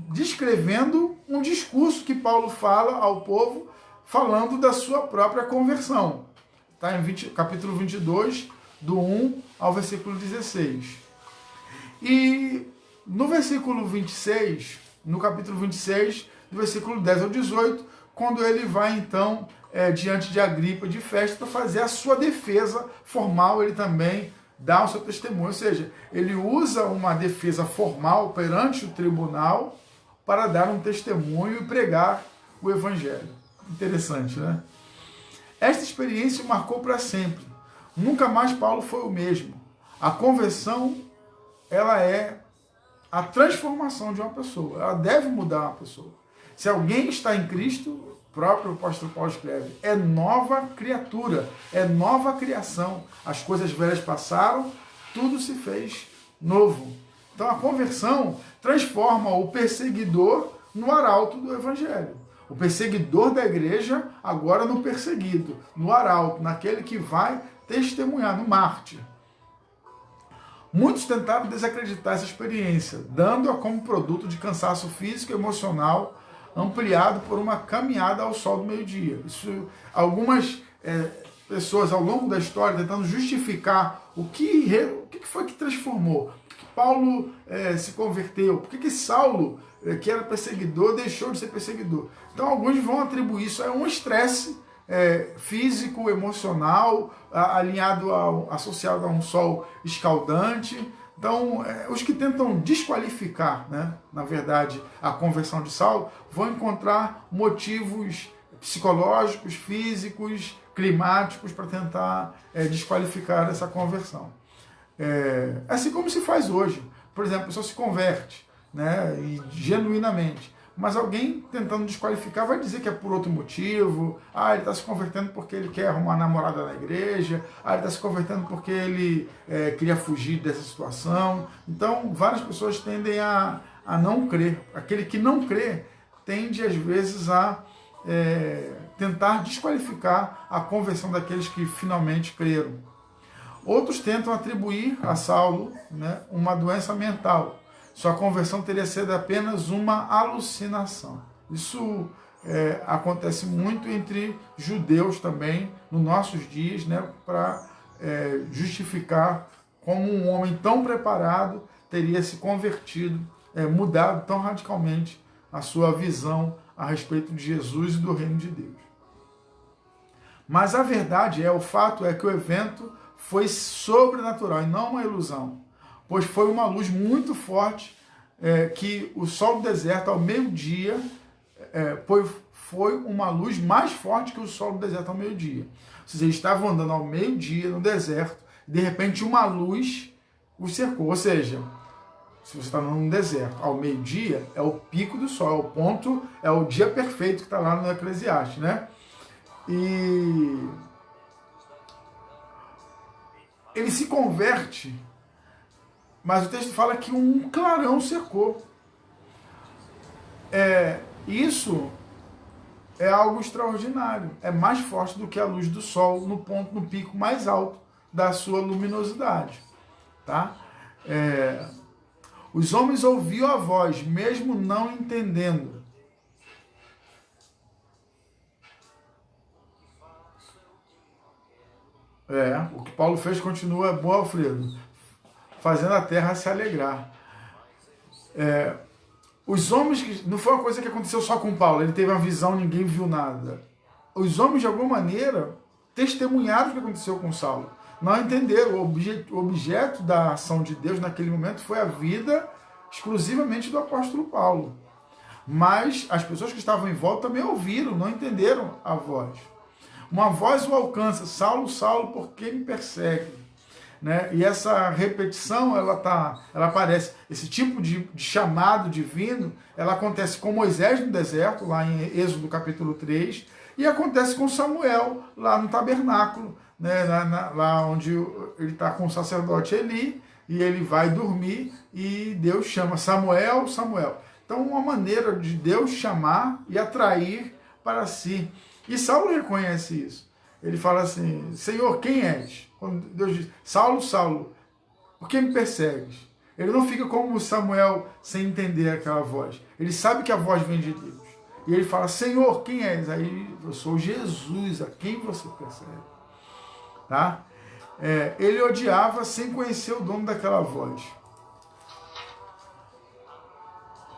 descrevendo um discurso que Paulo fala ao povo, falando da sua própria conversão. Está em capítulo 22, do 1 ao versículo 16. E no versículo 26, no capítulo 26, do versículo 10 ao 18, quando ele vai, então, diante de Agripa de festa para fazer a sua defesa formal, ele também dá o seu testemunho. Ou seja, ele usa uma defesa formal perante o tribunal para dar um testemunho e pregar o evangelho. Interessante, né? Esta experiência o marcou para sempre. Nunca mais Paulo foi o mesmo. A conversão, ela é a transformação de uma pessoa. Ela deve mudar uma pessoa. Se alguém está em Cristo, o próprio apóstolo Paulo escreve, é nova criatura, é nova criação. As coisas velhas passaram, tudo se fez novo. Então a conversão transforma o perseguidor no arauto do evangelho. O perseguidor da igreja agora no perseguido, no arauto, naquele que vai testemunhar, no mártir. Muitos tentaram desacreditar essa experiência, dando-a como produto de cansaço físico e emocional ampliado por uma caminhada ao sol do meio-dia. Isso, algumas pessoas ao longo da história tentando justificar o que foi que transformou, por que Paulo se converteu, por que Saulo, que era perseguidor, deixou de ser perseguidor. Então alguns vão atribuir isso a um estresse físico, emocional, associado a um sol escaldante. Então, os que tentam desqualificar, né, na verdade, a conversão de Saulo, vão encontrar motivos psicológicos, físicos, climáticos para tentar desqualificar essa conversão. Assim como se faz hoje. Por exemplo, a pessoa se converte, né, genuinamente, mas alguém tentando desqualificar vai dizer que é por outro motivo. Ele está se convertendo porque ele quer arrumar namorada na igreja. Ele está se convertendo porque ele queria fugir dessa situação. Então, várias pessoas tendem a não crer. Aquele que não crê tende, às vezes, a tentar desqualificar a conversão daqueles que finalmente creram. Outros tentam atribuir a Saulo, né, uma doença mental. Sua conversão teria sido apenas uma alucinação. Isso acontece muito entre judeus também, nos nossos dias, né, para justificar como um homem tão preparado teria se convertido, mudado tão radicalmente a sua visão a respeito de Jesus e do reino de Deus. Mas a verdade o fato é que o evento foi sobrenatural e não uma ilusão, pois foi uma luz muito forte que o sol do deserto ao meio-dia foi uma luz mais forte que o sol do deserto ao meio-dia. Vocês estavam andando ao meio-dia no deserto e de repente uma luz os cercou. Ou seja, se você está num deserto ao meio-dia, é o pico do sol, é o ponto, é o dia perfeito que está lá no Eclesiastes, né? E ele se converte, mas o texto fala que um clarão cercou. Isso é algo extraordinário. É mais forte do que a luz do sol no pico mais alto da sua luminosidade. Tá? Os homens ouviam a voz, mesmo não entendendo. O que Paulo fez continua bom, Alfredo, fazendo a terra se alegrar. Os homens, que não foi uma coisa que aconteceu só com Paulo, ele teve uma visão, ninguém viu nada. Os homens, de alguma maneira, testemunharam o que aconteceu com Saulo. Não entenderam. O objeto da ação de Deus naquele momento foi a vida exclusivamente do apóstolo Paulo. Mas as pessoas que estavam em volta também ouviram, não entenderam a voz. uma voz o alcança: Saulo, Saulo, por que me persegue? Né? E essa repetição, ela aparece, esse tipo de chamado divino, ela acontece com Moisés no deserto, lá em Êxodo capítulo 3, e acontece com Samuel, lá no tabernáculo, né? Lá onde ele está com o sacerdote Eli, e ele vai dormir, e Deus chama: Samuel, Samuel. Então, uma maneira de Deus chamar e atrair para si. E Saulo reconhece isso. Ele fala assim: Senhor, quem és? Quando Deus diz: Saulo, Saulo, por que me persegues? Ele não fica como Samuel sem entender aquela voz. Ele sabe que a voz vem de Deus. E ele fala: Senhor, quem és? Aí: eu sou Jesus, a quem você persegue? Tá? Ele odiava sem conhecer o dono daquela voz.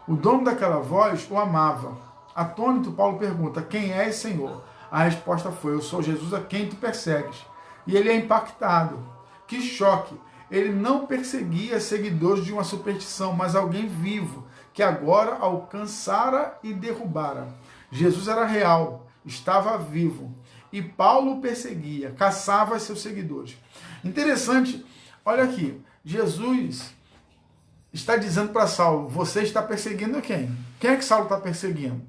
O dono daquela voz o amava. Atônito, Paulo pergunta: quem és, Senhor? A resposta foi: eu sou Jesus a quem tu persegues. E ele é impactado. Que choque! Ele não perseguia seguidores de uma superstição, mas alguém vivo, que agora alcançara e derrubara. Jesus era real, estava vivo. E Paulo o perseguia, caçava seus seguidores. Interessante, olha aqui, Jesus está dizendo para Saulo: você está perseguindo quem? Quem é que Saulo está perseguindo?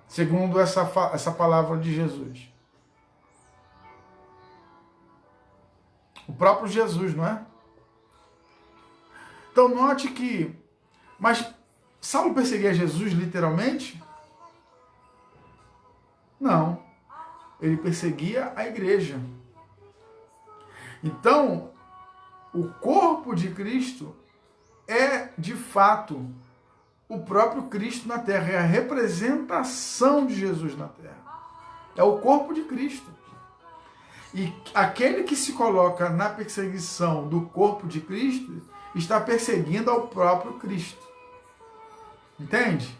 Segundo essa palavra de Jesus. O próprio Jesus, não é? Então note que... Mas Saulo perseguia Jesus literalmente? Não. Ele perseguia a igreja. Então, o corpo de Cristo é, de fato, o próprio Cristo na terra. É a representação de Jesus na terra. É o corpo de Cristo. E aquele que se coloca na perseguição do corpo de Cristo está perseguindo ao próprio Cristo. Entende?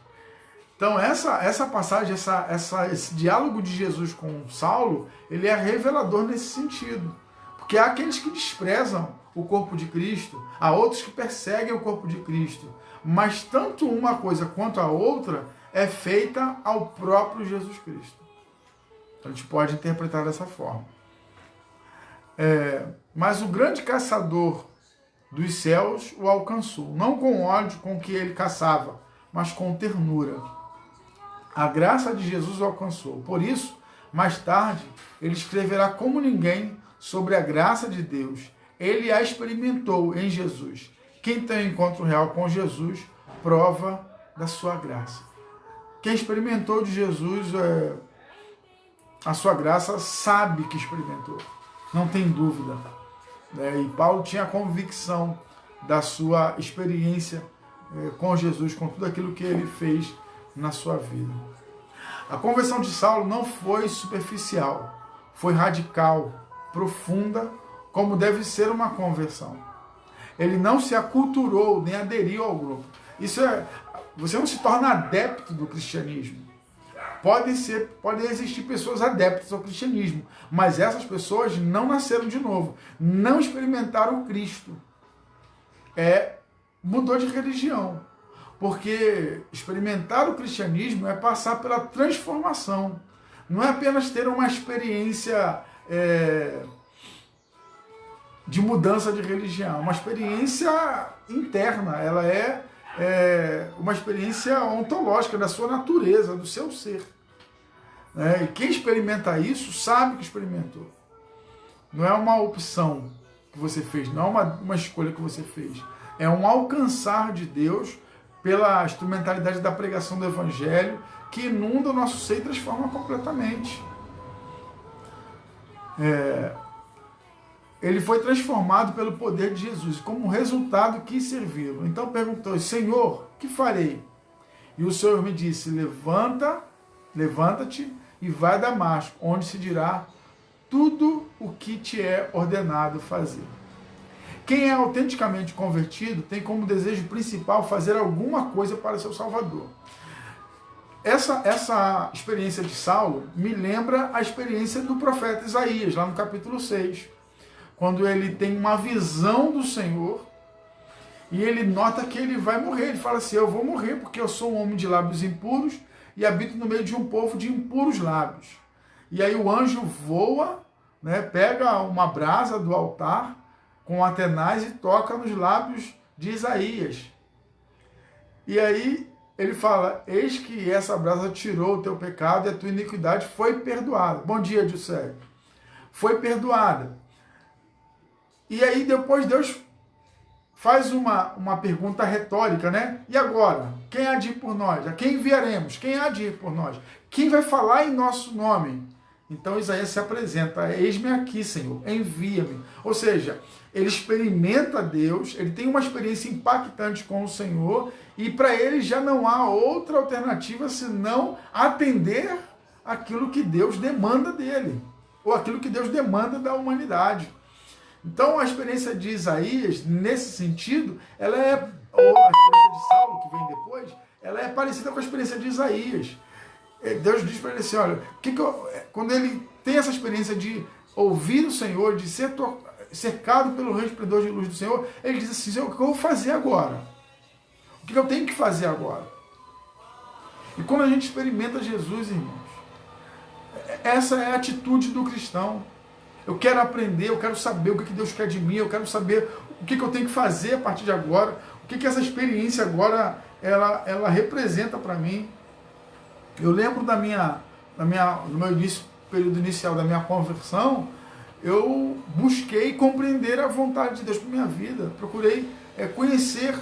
Então essa passagem, esse diálogo de Jesus com Saulo, ele é revelador nesse sentido. Porque há aqueles que desprezam o corpo de Cristo, há outros que perseguem o corpo de Cristo. Mas tanto uma coisa quanto a outra é feita ao próprio Jesus Cristo. A gente pode interpretar dessa forma. Mas o grande caçador dos céus o alcançou, não com ódio com que ele caçava, mas com ternura. A graça de Jesus o alcançou. Por isso, mais tarde, ele escreverá como ninguém sobre a graça de Deus. Ele a experimentou em Jesus. Quem tem um encontro real com Jesus, prova da sua graça. Quem experimentou de Jesus a sua graça, sabe que experimentou. Não tem dúvida. E Paulo tinha a convicção da sua experiência com Jesus, com tudo aquilo que ele fez na sua vida. A conversão de Saulo não foi superficial, foi radical, profunda, como deve ser uma conversão. Ele não se aculturou, nem aderiu ao grupo. Você não se torna adepto do cristianismo. Podem existir pessoas adeptas ao cristianismo, mas essas pessoas não nasceram de novo, não experimentaram o Cristo. Mudou de religião. Porque experimentar o cristianismo é passar pela transformação. Não é apenas ter uma experiência de mudança de religião, uma experiência interna. Ela é uma experiência ontológica da sua natureza, do seu ser. E quem experimenta isso sabe que experimentou. Não é uma opção que você fez, não é uma escolha que você fez. É um alcançar de Deus pela instrumentalidade da pregação do Evangelho, que inunda o nosso ser e transforma completamente. Ele foi transformado pelo poder de Jesus, como resultado quis servi-lo. Então perguntou: Senhor, que farei? E o Senhor me disse: levanta-te e vai a Damasco, onde se dirá tudo o que te é ordenado fazer. Quem é autenticamente convertido tem como desejo principal fazer alguma coisa para seu Salvador. Essa experiência de Saulo me lembra a experiência do profeta Isaías, lá no capítulo 6, quando ele tem uma visão do Senhor e ele nota que ele vai morrer. Ele fala assim: eu vou morrer porque eu sou um homem de lábios impuros e habito no meio de um povo de impuros lábios. e aí o anjo voa, né, pega uma brasa do altar com Atenaz e toca nos lábios de Isaías. E aí ele fala, eis que essa brasa tirou o teu pecado e a tua iniquidade foi perdoada. Bom dia, Juscelio. Foi perdoada. E aí depois Deus faz uma pergunta retórica, né? E agora? Quem há de ir por nós? A quem enviaremos? Quem há de ir por nós? Quem vai falar em nosso nome? Então Isaías se apresenta, eis-me aqui, Senhor, envia-me. Ou seja, ele experimenta Deus, ele tem uma experiência impactante com o Senhor, e para ele já não há outra alternativa senão atender aquilo que Deus demanda dele, ou aquilo que Deus demanda da humanidade. Então a experiência de Isaías, nesse sentido, ela é, ou a experiência de Saulo, que vem depois, ela é parecida com a experiência de Isaías. Deus diz para ele assim, olha, quando ele tem essa experiência de ouvir o Senhor, de ser cercado pelo resplendor de luz do Senhor, ele diz assim, Senhor, o que eu vou fazer agora? O que eu tenho que fazer agora? E quando a gente experimenta Jesus, irmãos, essa é a atitude do cristão. Eu quero aprender, eu quero saber o que Deus quer de mim, eu quero saber o que eu tenho que fazer a partir de agora, o que essa experiência agora ela representa para mim. Eu lembro no meu período inicial da minha conversão, eu busquei compreender a vontade de Deus para minha vida. Procurei conhecer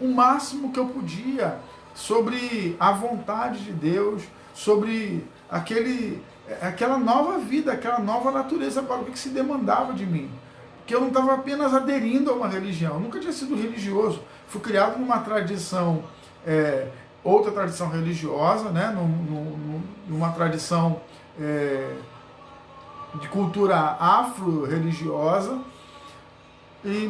o máximo que eu podia sobre a vontade de Deus, sobre aquela nova vida, aquela nova natureza, agora o que se demandava de mim. Porque eu não estava apenas aderindo a uma religião, eu nunca tinha sido religioso. Fui criado numa tradição outra tradição religiosa, né? Numa tradição de cultura afro-religiosa,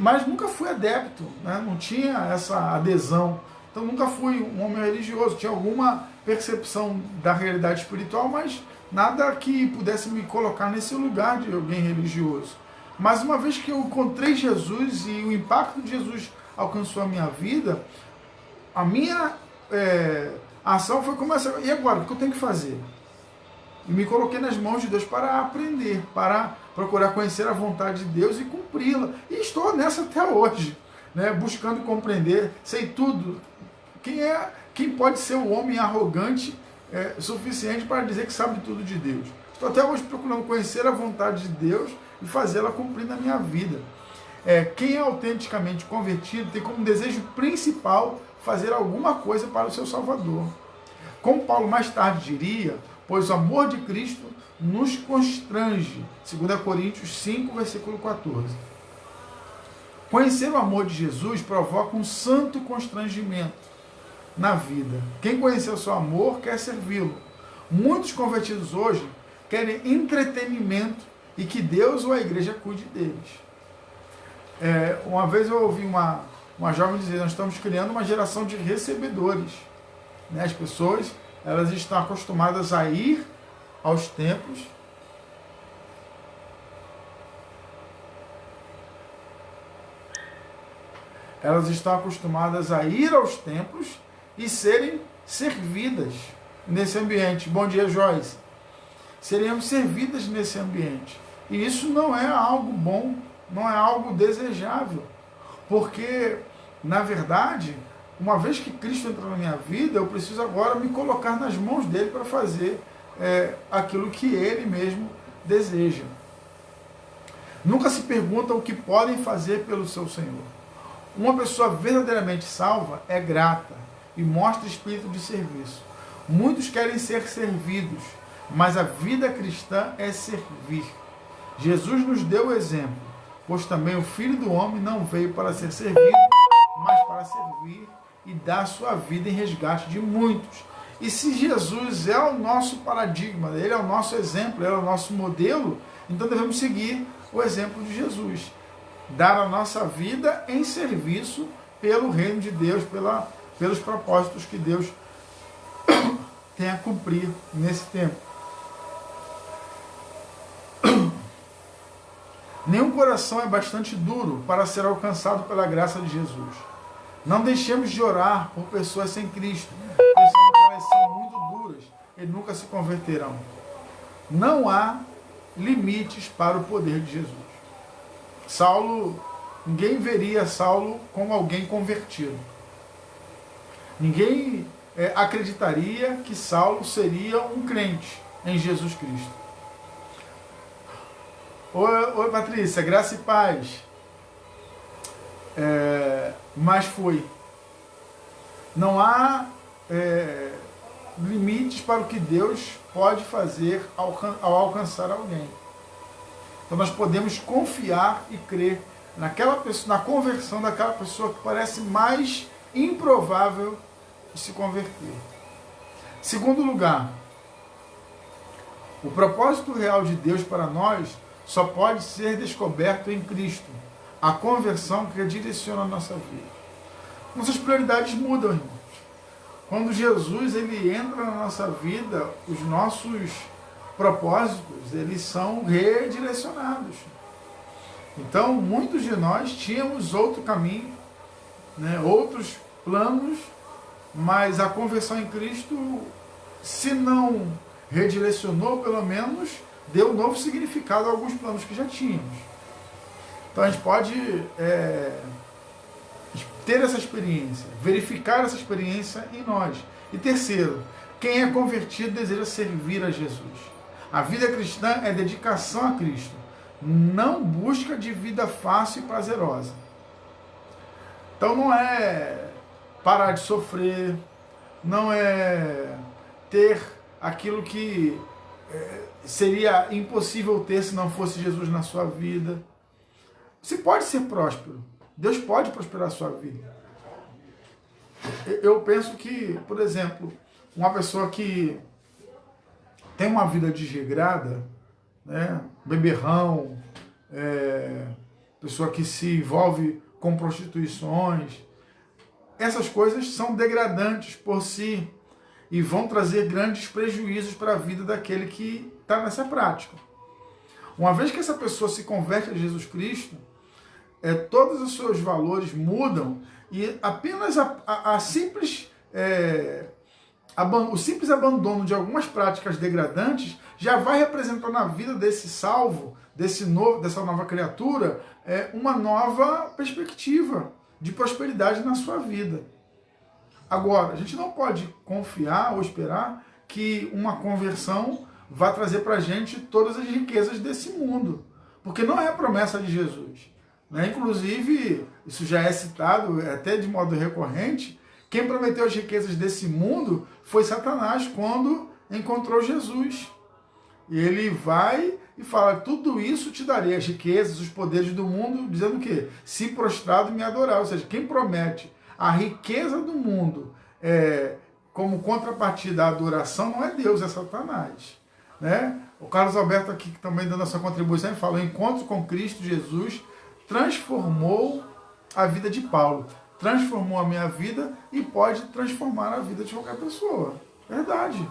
mas nunca fui adepto, né? Não tinha essa adesão. Então nunca fui um homem religioso, tinha alguma percepção da realidade espiritual, mas nada que pudesse me colocar nesse lugar de alguém religioso. Mas uma vez que eu encontrei Jesus e o impacto de Jesus alcançou a minha vida, a minha a ação foi começar, e agora, o que eu tenho que fazer? E me coloquei nas mãos de Deus para aprender, para procurar conhecer a vontade de Deus e cumpri-la. E estou nessa até hoje, né? Buscando compreender, sei tudo. Quem pode ser o homem arrogante suficiente para dizer que sabe tudo de Deus? Estou até hoje procurando conhecer a vontade de Deus e fazê-la cumprir na minha vida. Quem é autenticamente convertido tem como desejo principal fazer alguma coisa para o seu Salvador. Como Paulo mais tarde diria, pois o amor de Cristo nos constrange. 2 Coríntios 5, versículo 14. Conhecer o amor de Jesus provoca um santo constrangimento na vida. Quem conheceu o seu amor quer servi-lo. Muitos convertidos hoje querem entretenimento e que Deus ou a igreja cuide deles. Uma vez eu ouvi uma jovem dizer, nós estamos criando uma geração de recebedores. Né? As pessoas, elas estão acostumadas a ir aos templos, e serem servidas nesse ambiente. Bom dia, Joyce. Seremos servidas nesse ambiente. E isso não é algo bom, não é algo desejável. Porque, na verdade, uma vez que Cristo entrou na minha vida, eu preciso agora me colocar nas mãos dele para fazer aquilo que ele mesmo deseja. Nunca se pergunta o que podem fazer pelo seu Senhor. Uma pessoa verdadeiramente salva é grata e mostra espírito de serviço. Muitos querem ser servidos, mas a vida cristã é servir. Jesus nos deu o exemplo, pois também o Filho do Homem não veio para ser servido, mas para servir e dar sua vida em resgate de muitos. E se Jesus é o nosso paradigma, ele é o nosso exemplo, ele é o nosso modelo, então devemos seguir o exemplo de Jesus. Dar a nossa vida em serviço pelo reino de Deus, pelos propósitos que Deus tem a cumprir nesse tempo. Nenhum coração é bastante duro para ser alcançado pela graça de Jesus. Não deixemos de orar por pessoas sem Cristo, pensando que elas são muito duras e nunca se converterão. Não há limites para o poder de Jesus. Saulo, ninguém veria Saulo como alguém convertido. Ninguém acreditaria que Saulo seria um crente em Jesus Cristo. Oi Patrícia, graça e paz. Mas foi. Não há limites para o que Deus pode fazer ao alcançar alguém. Então nós podemos confiar e crer naquela pessoa, na conversão daquela pessoa que parece mais improvável de se converter. Segundo lugar, o propósito real de Deus para nós só pode ser descoberto em Cristo. A conversão que direciona a nossa vida. Nossas prioridades mudam, irmãos. Quando Jesus ele entra na nossa vida, os nossos propósitos eles são redirecionados. Então, muitos de nós tínhamos outro caminho, né, outros planos, mas a conversão em Cristo, se não redirecionou, pelo menos deu um novo significado a alguns planos que já tínhamos. Então a gente pode ter essa experiência, verificar essa experiência em nós. E terceiro, quem é convertido deseja servir a Jesus. A vida cristã é dedicação a Cristo, não busca de vida fácil e prazerosa. Então não é parar de sofrer, não é ter aquilo que seria impossível ter se não fosse Jesus na sua vida. Você pode ser próspero. Deus pode prosperar a sua vida. Eu penso que, por exemplo, uma pessoa que tem uma vida desregrada, né, beberrão, pessoa que se envolve com prostituições, essas coisas são degradantes por si e vão trazer grandes prejuízos para a vida daquele que está nessa prática. Uma vez que essa pessoa se converte a Jesus Cristo, todos os seus valores mudam e apenas o simples abandono de algumas práticas degradantes já vai representar na vida desse salvo, dessa nova criatura, uma nova perspectiva de prosperidade na sua vida. Agora, a gente não pode confiar ou esperar que uma conversão vá trazer para a gente todas as riquezas desse mundo, porque não é a promessa de Jesus. Inclusive, isso já é citado até de modo recorrente, quem prometeu as riquezas desse mundo foi Satanás quando encontrou Jesus. E ele vai e fala, tudo isso te darei, as riquezas, os poderes do mundo, dizendo o quê? Se prostrado me adorar. Ou seja, quem promete a riqueza do mundo como contrapartida à adoração não é Deus, é Satanás. Né? O Carlos Alberto aqui também dando a sua contribuição, ele falou, o encontro com Cristo Jesus transformou a vida de Paulo, transformou a minha vida e pode transformar a vida de qualquer pessoa. Verdade.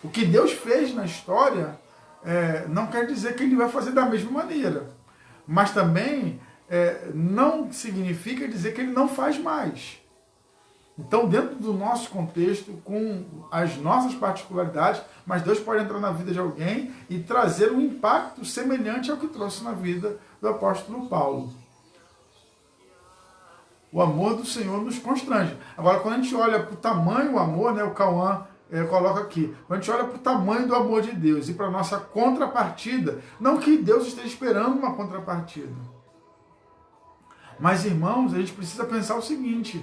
O que Deus fez na história não quer dizer que ele vai fazer da mesma maneira, mas também não significa dizer que ele não faz mais. Então, dentro do nosso contexto, com as nossas particularidades, mas Deus pode entrar na vida de alguém e trazer um impacto semelhante ao que trouxe na vida do apóstolo Paulo. O amor do Senhor nos constrange. Agora, quando a gente olha para o tamanho do amor, né, o Cauã coloca aqui, quando a gente olha para o tamanho do amor de Deus e para a nossa contrapartida, não que Deus esteja esperando uma contrapartida. Mas, irmãos, a gente precisa pensar o seguinte,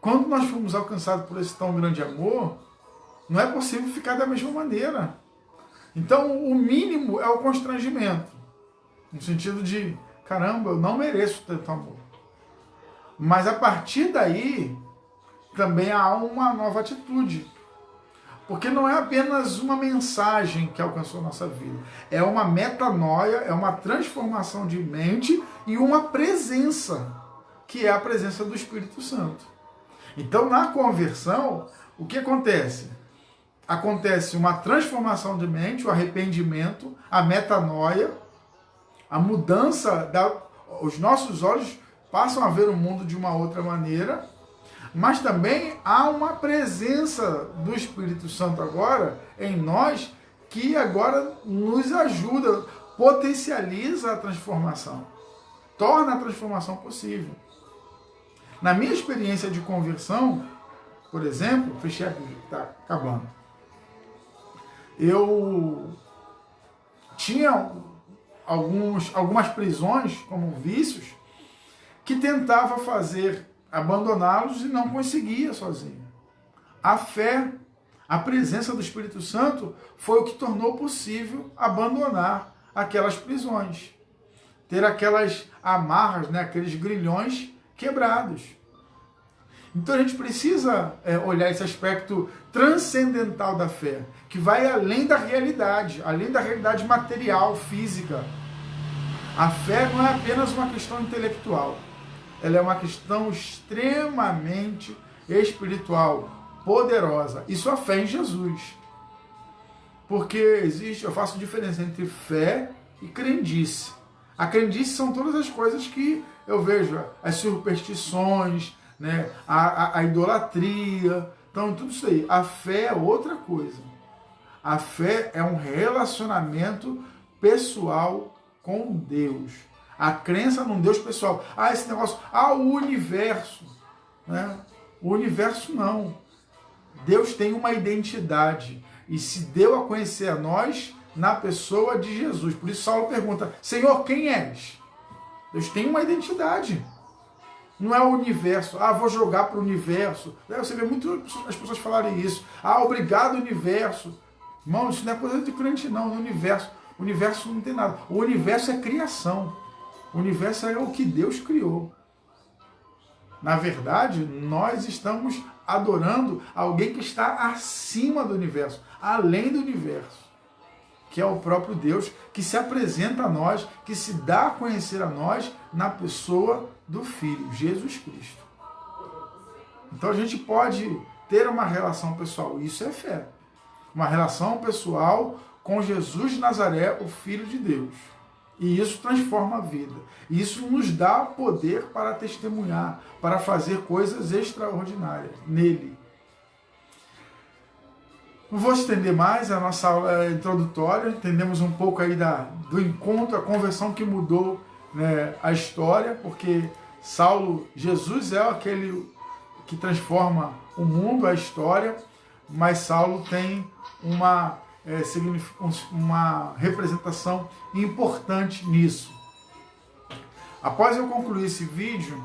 quando nós fomos alcançados por esse tão grande amor, não é possível ficar da mesma maneira. Então, o mínimo é o constrangimento, no sentido de, caramba, eu não mereço tanto amor. Mas a partir daí, também há uma nova atitude. Porque não é apenas uma mensagem que alcançou a nossa vida. É uma metanoia, é uma transformação de mente e uma presença, que é a presença do Espírito Santo. Então, na conversão, o que acontece? Acontece uma transformação de mente, o arrependimento, a metanoia, a mudança, os nossos olhos passam a ver o mundo de uma outra maneira, mas também há uma presença do Espírito Santo agora em nós, que agora nos ajuda, potencializa a transformação, torna a transformação possível. Na minha experiência de conversão, por exemplo, fechei aqui, está acabando. Eu tinha algumas prisões, como vícios, que tentava abandoná-los e não conseguia sozinho. A fé, a presença do Espírito Santo foi o que tornou possível abandonar aquelas prisões, ter aquelas amarras, né, aqueles grilhões quebrados. Então a gente precisa olhar esse aspecto transcendental da fé, que vai além da realidade material, física. A fé não é apenas uma questão intelectual, ela é uma questão extremamente espiritual, poderosa. Isso é a fé em Jesus. Porque eu faço diferença entre fé e crendice. A crendice são todas as coisas que eu vejo, as superstições, né, a idolatria, então tudo isso aí. A fé é outra coisa. A fé é um relacionamento pessoal com Deus. A crença num Deus pessoal. Esse negócio, o universo. Né? O universo não. Deus tem uma identidade e se deu a conhecer a nós na pessoa de Jesus. Por isso Saulo pergunta, Senhor, quem és? Deus tem uma identidade. Não é o universo. Vou jogar para o universo. Você vê muito as pessoas falarem isso. Obrigado, universo. Irmão, isso não é coisa de crente, não. No universo. O universo não tem nada. O universo é criação. O universo é o que Deus criou. Na verdade, nós estamos adorando alguém que está acima do universo, além do universo, que é o próprio Deus, que se apresenta a nós, que se dá a conhecer a nós na pessoa do Filho, Jesus Cristo. Então a gente pode ter uma relação pessoal, isso é fé. Uma relação pessoal com Jesus de Nazaré, o Filho de Deus. E isso transforma a vida. E isso nos dá poder para testemunhar, para fazer coisas extraordinárias nele. Não vou estender mais, a nossa aula é introdutória. Entendemos um pouco aí do encontro, a conversão que mudou, né, a história, porque Jesus é aquele que transforma o mundo, a história, mas Saulo tem uma representação importante nisso. Após eu concluir esse vídeo,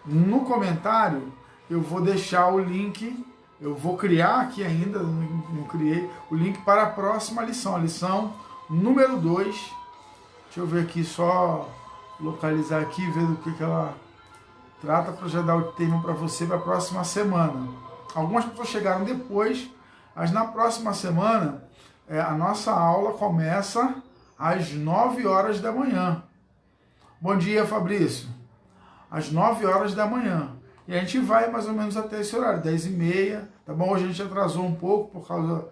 no comentário eu vou deixar o link, eu vou criar aqui ainda, não criei, o link para a próxima lição, a lição número 2. Deixa eu ver aqui, só localizar aqui, ver do que ela trata, para já dar o termo para você para a próxima semana. Algumas pessoas chegaram depois, mas na próxima semana a nossa aula começa às 9 horas da manhã. Bom dia, Fabrício. Às 9 horas da manhã. E a gente vai mais ou menos até esse horário, 10h30. Tá bom? Hoje a gente atrasou um pouco por causa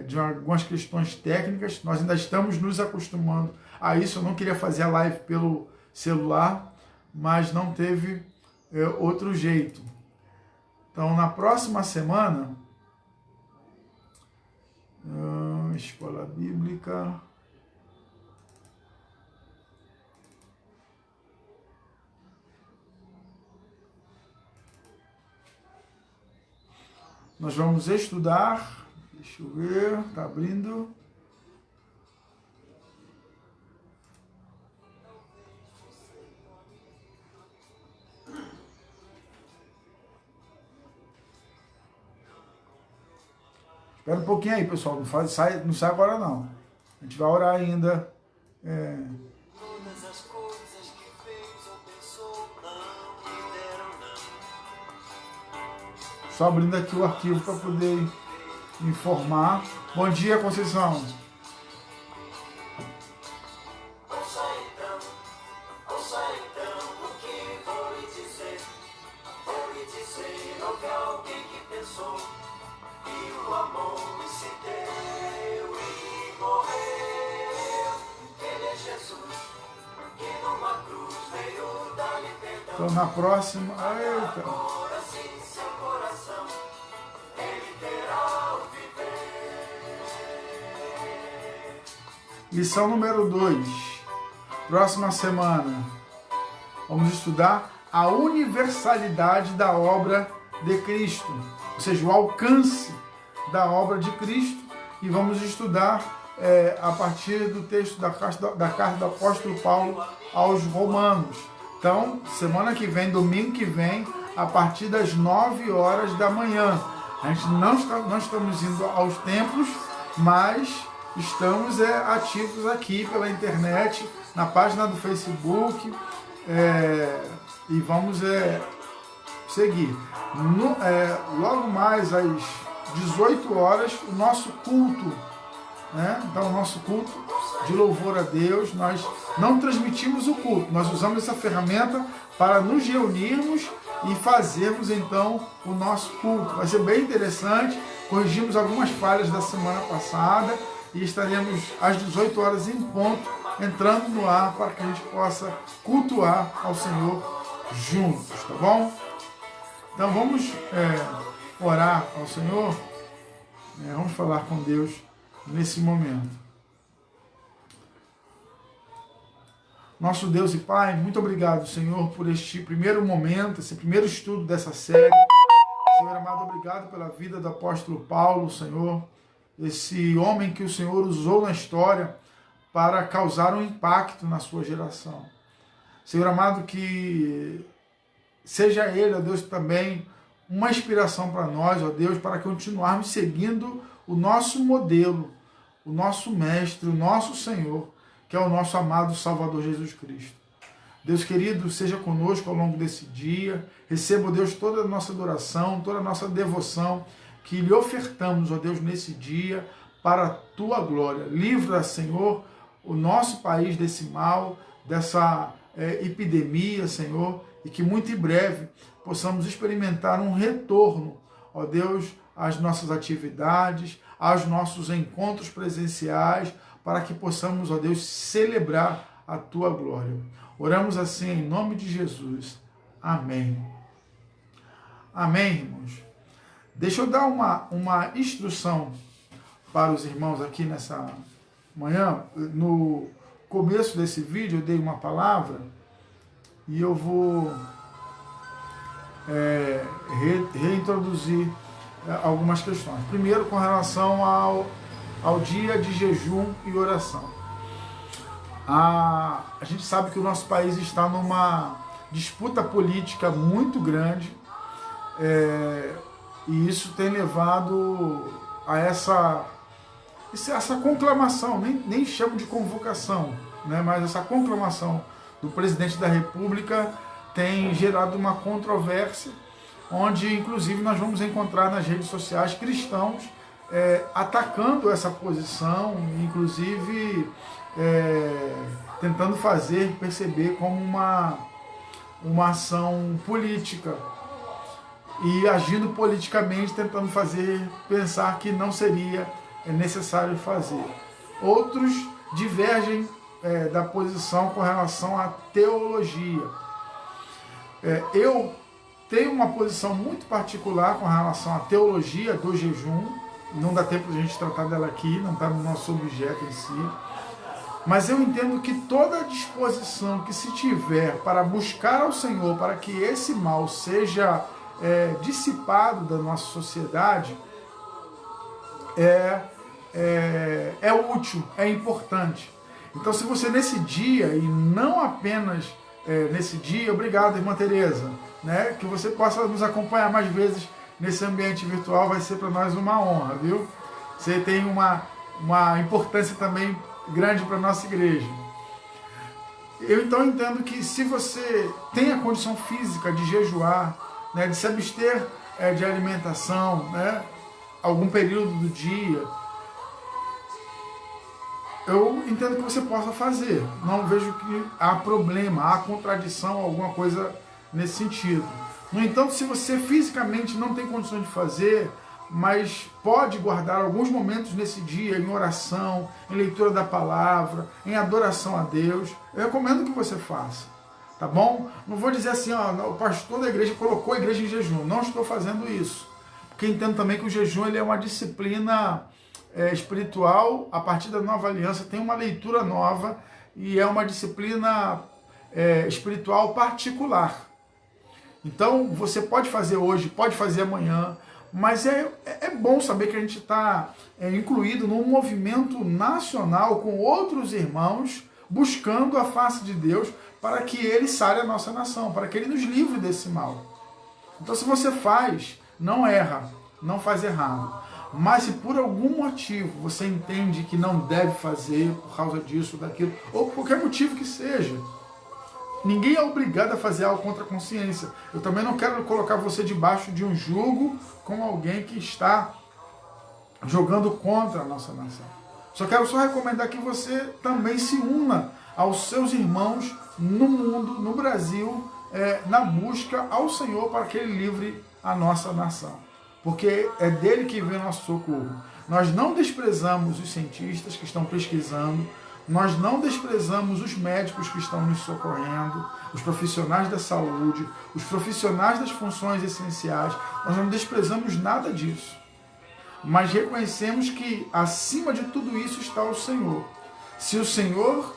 de algumas questões técnicas. Nós ainda estamos nos acostumando a isso. Eu não queria fazer a live pelo celular, mas não teve outro jeito. Então, na próxima semana, Escola Bíblica, nós vamos estudar, deixa eu ver, tá abrindo. Espera um pouquinho aí, pessoal, não sai agora não. A gente vai orar ainda. Todas as coisas que fez ou pensou não lhe deram não. Só abrindo aqui o arquivo para poder informar. Bom dia, Conceição. Ouça então o que vou lhe dizer. Vou lhe dizer, houve alguém que pensou e o amor se deu e morreu. Ele é Jesus, que numa cruz veio dar-lhe perdão. Então na próxima. Eita. Agora sim se Lição número 2. Próxima semana, vamos estudar a universalidade da obra de Cristo, ou seja, o alcance da obra de Cristo, e vamos estudar a partir do texto da carta do apóstolo Paulo aos Romanos. Então, semana que vem, domingo que vem, a partir das 9 horas da manhã. A gente não estamos indo aos templos, mas estamos ativos aqui pela internet, na página do Facebook, e vamos seguir. Logo mais às 18 horas, o nosso culto, né? Então, o nosso culto de louvor a Deus, nós não transmitimos o culto, nós usamos essa ferramenta para nos reunirmos e fazermos então o nosso culto. Vai ser bem interessante, corrigimos algumas falhas da semana passada e estaremos às 18 horas em ponto, entrando no ar para que a gente possa cultuar ao Senhor juntos, tá bom? Então vamos orar ao Senhor, vamos falar com Deus nesse momento. Nosso Deus e Pai, muito obrigado, Senhor, por este primeiro momento, esse primeiro estudo dessa série. Senhor amado, obrigado pela vida do apóstolo Paulo, Senhor, esse homem que o Senhor usou na história para causar um impacto na sua geração. Senhor amado, que seja ele, ó Deus, também uma inspiração para nós, ó Deus, para continuarmos seguindo o nosso modelo, o nosso mestre, o nosso Senhor, que é o nosso amado Salvador Jesus Cristo. Deus querido, seja conosco ao longo desse dia, receba, ó Deus, toda a nossa adoração, toda a nossa devoção, que lhe ofertamos, ó Deus, nesse dia, para a tua glória. Livra, Senhor, o nosso país desse mal, dessa epidemia, Senhor, e que muito em breve possamos experimentar um retorno, ó Deus, às nossas atividades, aos nossos encontros presenciais, para que possamos, ó Deus, celebrar a tua glória. Oramos assim em nome de Jesus. Amém. Amém, irmãos. Deixa eu dar uma instrução para os irmãos aqui nessa manhã. No começo desse vídeo eu dei uma palavra e eu vou reintroduzir algumas questões. Primeiro, com relação ao dia de jejum e oração. A gente sabe que o nosso país está numa disputa política muito grande, e isso tem levado a essa conclamação, nem chamo de convocação, né, mas essa conclamação do presidente da República tem gerado uma controvérsia, onde inclusive nós vamos encontrar nas redes sociais cristãos atacando essa posição, inclusive tentando fazer perceber como uma ação política e agindo politicamente, tentando fazer pensar que não seria necessário fazer. Outros divergem da posição com relação à teologia. Eu tenho uma posição muito particular com relação à teologia do jejum. Não dá tempo de a gente tratar dela aqui, não está no nosso objeto em si. Mas eu entendo que toda disposição que se tiver para buscar ao Senhor, para que esse mal seja dissipado da nossa sociedade, é útil, é importante. Então, se você nesse dia, e não apenas nesse dia, obrigado, irmã Tereza, né, que você possa nos acompanhar mais vezes nesse ambiente virtual, vai ser para nós uma honra, viu? Você tem uma importância também grande para a nossa igreja. Eu então entendo que se você tem a condição física de jejuar, né, de se abster de alimentação, né, algum período do dia, eu entendo que você possa fazer. Não vejo que há problema, há contradição, alguma coisa nesse sentido. No entanto, se você fisicamente não tem condições de fazer, mas pode guardar alguns momentos nesse dia em oração, em leitura da palavra, em adoração a Deus, eu recomendo que você faça, tá bom? Não vou dizer assim, o pastor da igreja colocou a igreja em jejum. Não estou fazendo isso, porque entendo também que o jejum ele é uma disciplina espiritual, a partir da nova aliança, tem uma leitura nova e é uma disciplina espiritual particular. Então, você pode fazer hoje, pode fazer amanhã, mas é bom saber que a gente está incluído num movimento nacional com outros irmãos buscando a face de Deus para que Ele sare a nossa nação, para que Ele nos livre desse mal. Então, se você faz, não erra, não faz errado. Mas se por algum motivo você entende que não deve fazer por causa disso, daquilo, ou por qualquer motivo que seja, ninguém é obrigado a fazer algo contra a consciência. Eu também não quero colocar você debaixo de um jugo com alguém que está jogando contra a nossa nação. Quero recomendar que você também se una aos seus irmãos no mundo, no Brasil, na busca ao Senhor para que Ele livre a nossa nação. Porque é dele que vem o nosso socorro. Nós não desprezamos os cientistas que estão pesquisando, nós não desprezamos os médicos que estão nos socorrendo, os profissionais da saúde, os profissionais das funções essenciais, nós não desprezamos nada disso. Mas reconhecemos que acima de tudo isso está o Senhor. Se o Senhor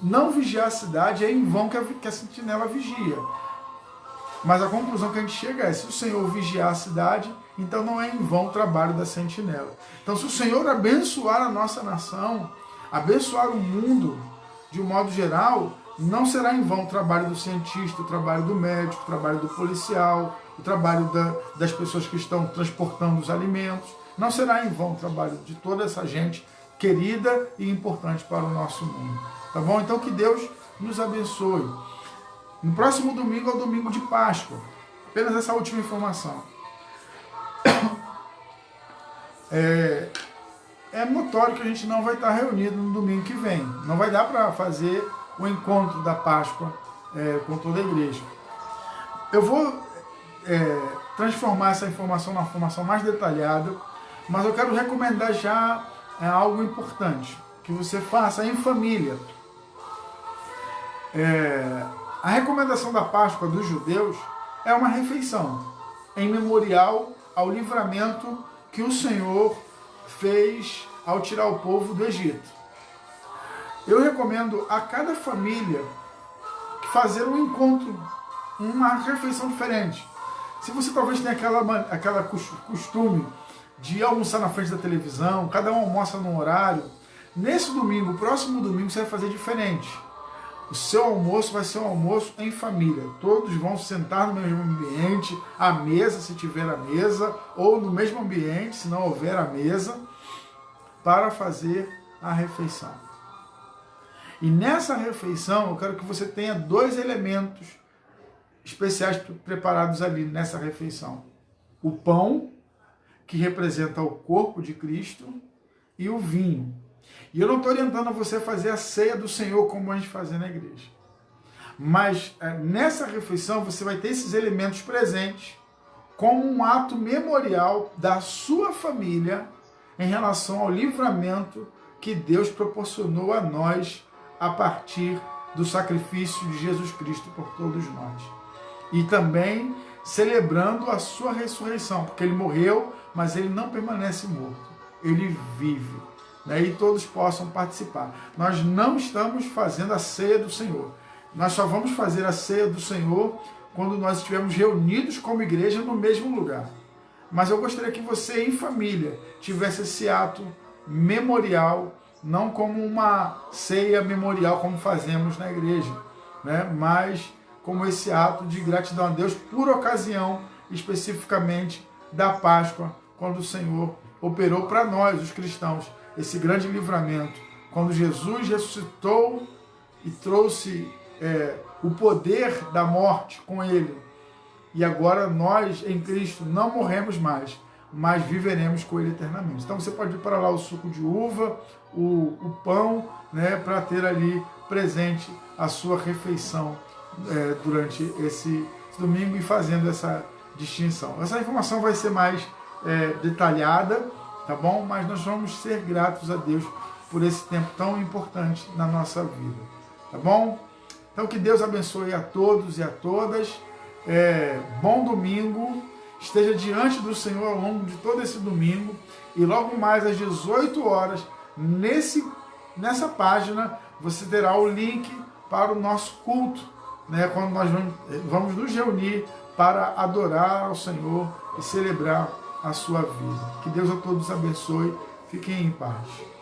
não vigiar a cidade, é em vão que a sentinela vigia. Mas a conclusão que a gente chega é, se o Senhor vigiar a cidade, então não é em vão o trabalho da sentinela. Então, se o Senhor abençoar a nossa nação, abençoar o mundo de um modo geral, não será em vão o trabalho do cientista, o trabalho do médico, o trabalho do policial, o trabalho das pessoas que estão transportando os alimentos. Não será em vão o trabalho de toda essa gente querida e importante para o nosso mundo. Tá bom? Então, que Deus nos abençoe. No próximo domingo é o domingo de Páscoa. Apenas essa última informação. É notório que a gente não vai estar reunido no domingo que vem. Não vai dar para fazer o encontro da Páscoa com toda a igreja. Eu vou transformar essa informação numa informação mais detalhada, mas eu quero recomendar já algo importante, que você faça em família. A recomendação da Páscoa dos judeus é uma refeição em memorial ao livramento que o Senhor fez ao tirar o povo do Egito. Eu recomendo a cada família fazer um encontro, uma refeição diferente. Se você talvez tenha aquela costume de almoçar na frente da televisão, cada um almoça num horário, nesse domingo, o próximo domingo, você vai fazer diferente. O seu almoço vai ser um almoço em família. Todos vão sentar no mesmo ambiente, à mesa, se tiver a mesa, ou no mesmo ambiente, se não houver a mesa, para fazer a refeição. E nessa refeição, eu quero que você tenha 2 elementos especiais preparados ali nessa refeição. O pão, que representa o corpo de Cristo, e o vinho. E eu não estou orientando a você fazer a ceia do Senhor como a gente faz na igreja. Mas nessa refeição você vai ter esses elementos presentes como um ato memorial da sua família em relação ao livramento que Deus proporcionou a nós a partir do sacrifício de Jesus Cristo por todos nós. E também celebrando a sua ressurreição, porque Ele morreu, mas Ele não permanece morto. Ele vive. E todos possam participar. Nós não estamos fazendo a ceia do Senhor. Nós só vamos fazer a ceia do Senhor quando nós estivermos reunidos como igreja no mesmo lugar. Mas eu gostaria que você, em família, tivesse esse ato memorial, não como uma ceia memorial como fazemos na igreja, mas como esse ato de gratidão a Deus por ocasião, especificamente, da Páscoa, quando o Senhor operou para nós, os cristãos, esse grande livramento, quando Jesus ressuscitou e trouxe o poder da morte com Ele. E agora nós, em Cristo, não morremos mais, mas viveremos com Ele eternamente. Então você pode preparar lá o suco de uva, o pão, para ter ali presente a sua refeição durante esse domingo e fazendo essa distinção. Essa informação vai ser mais detalhada, tá bom? Mas nós vamos ser gratos a Deus por esse tempo tão importante na nossa vida, tá bom? Então que Deus abençoe a todos e a todas, bom domingo, esteja diante do Senhor ao longo de todo esse domingo, e logo mais às 18 horas, nessa página, você terá o link para o nosso culto, né, quando nós vamos nos reunir para adorar ao Senhor e celebrar a sua vida. Que Deus a todos abençoe. Fiquem em paz.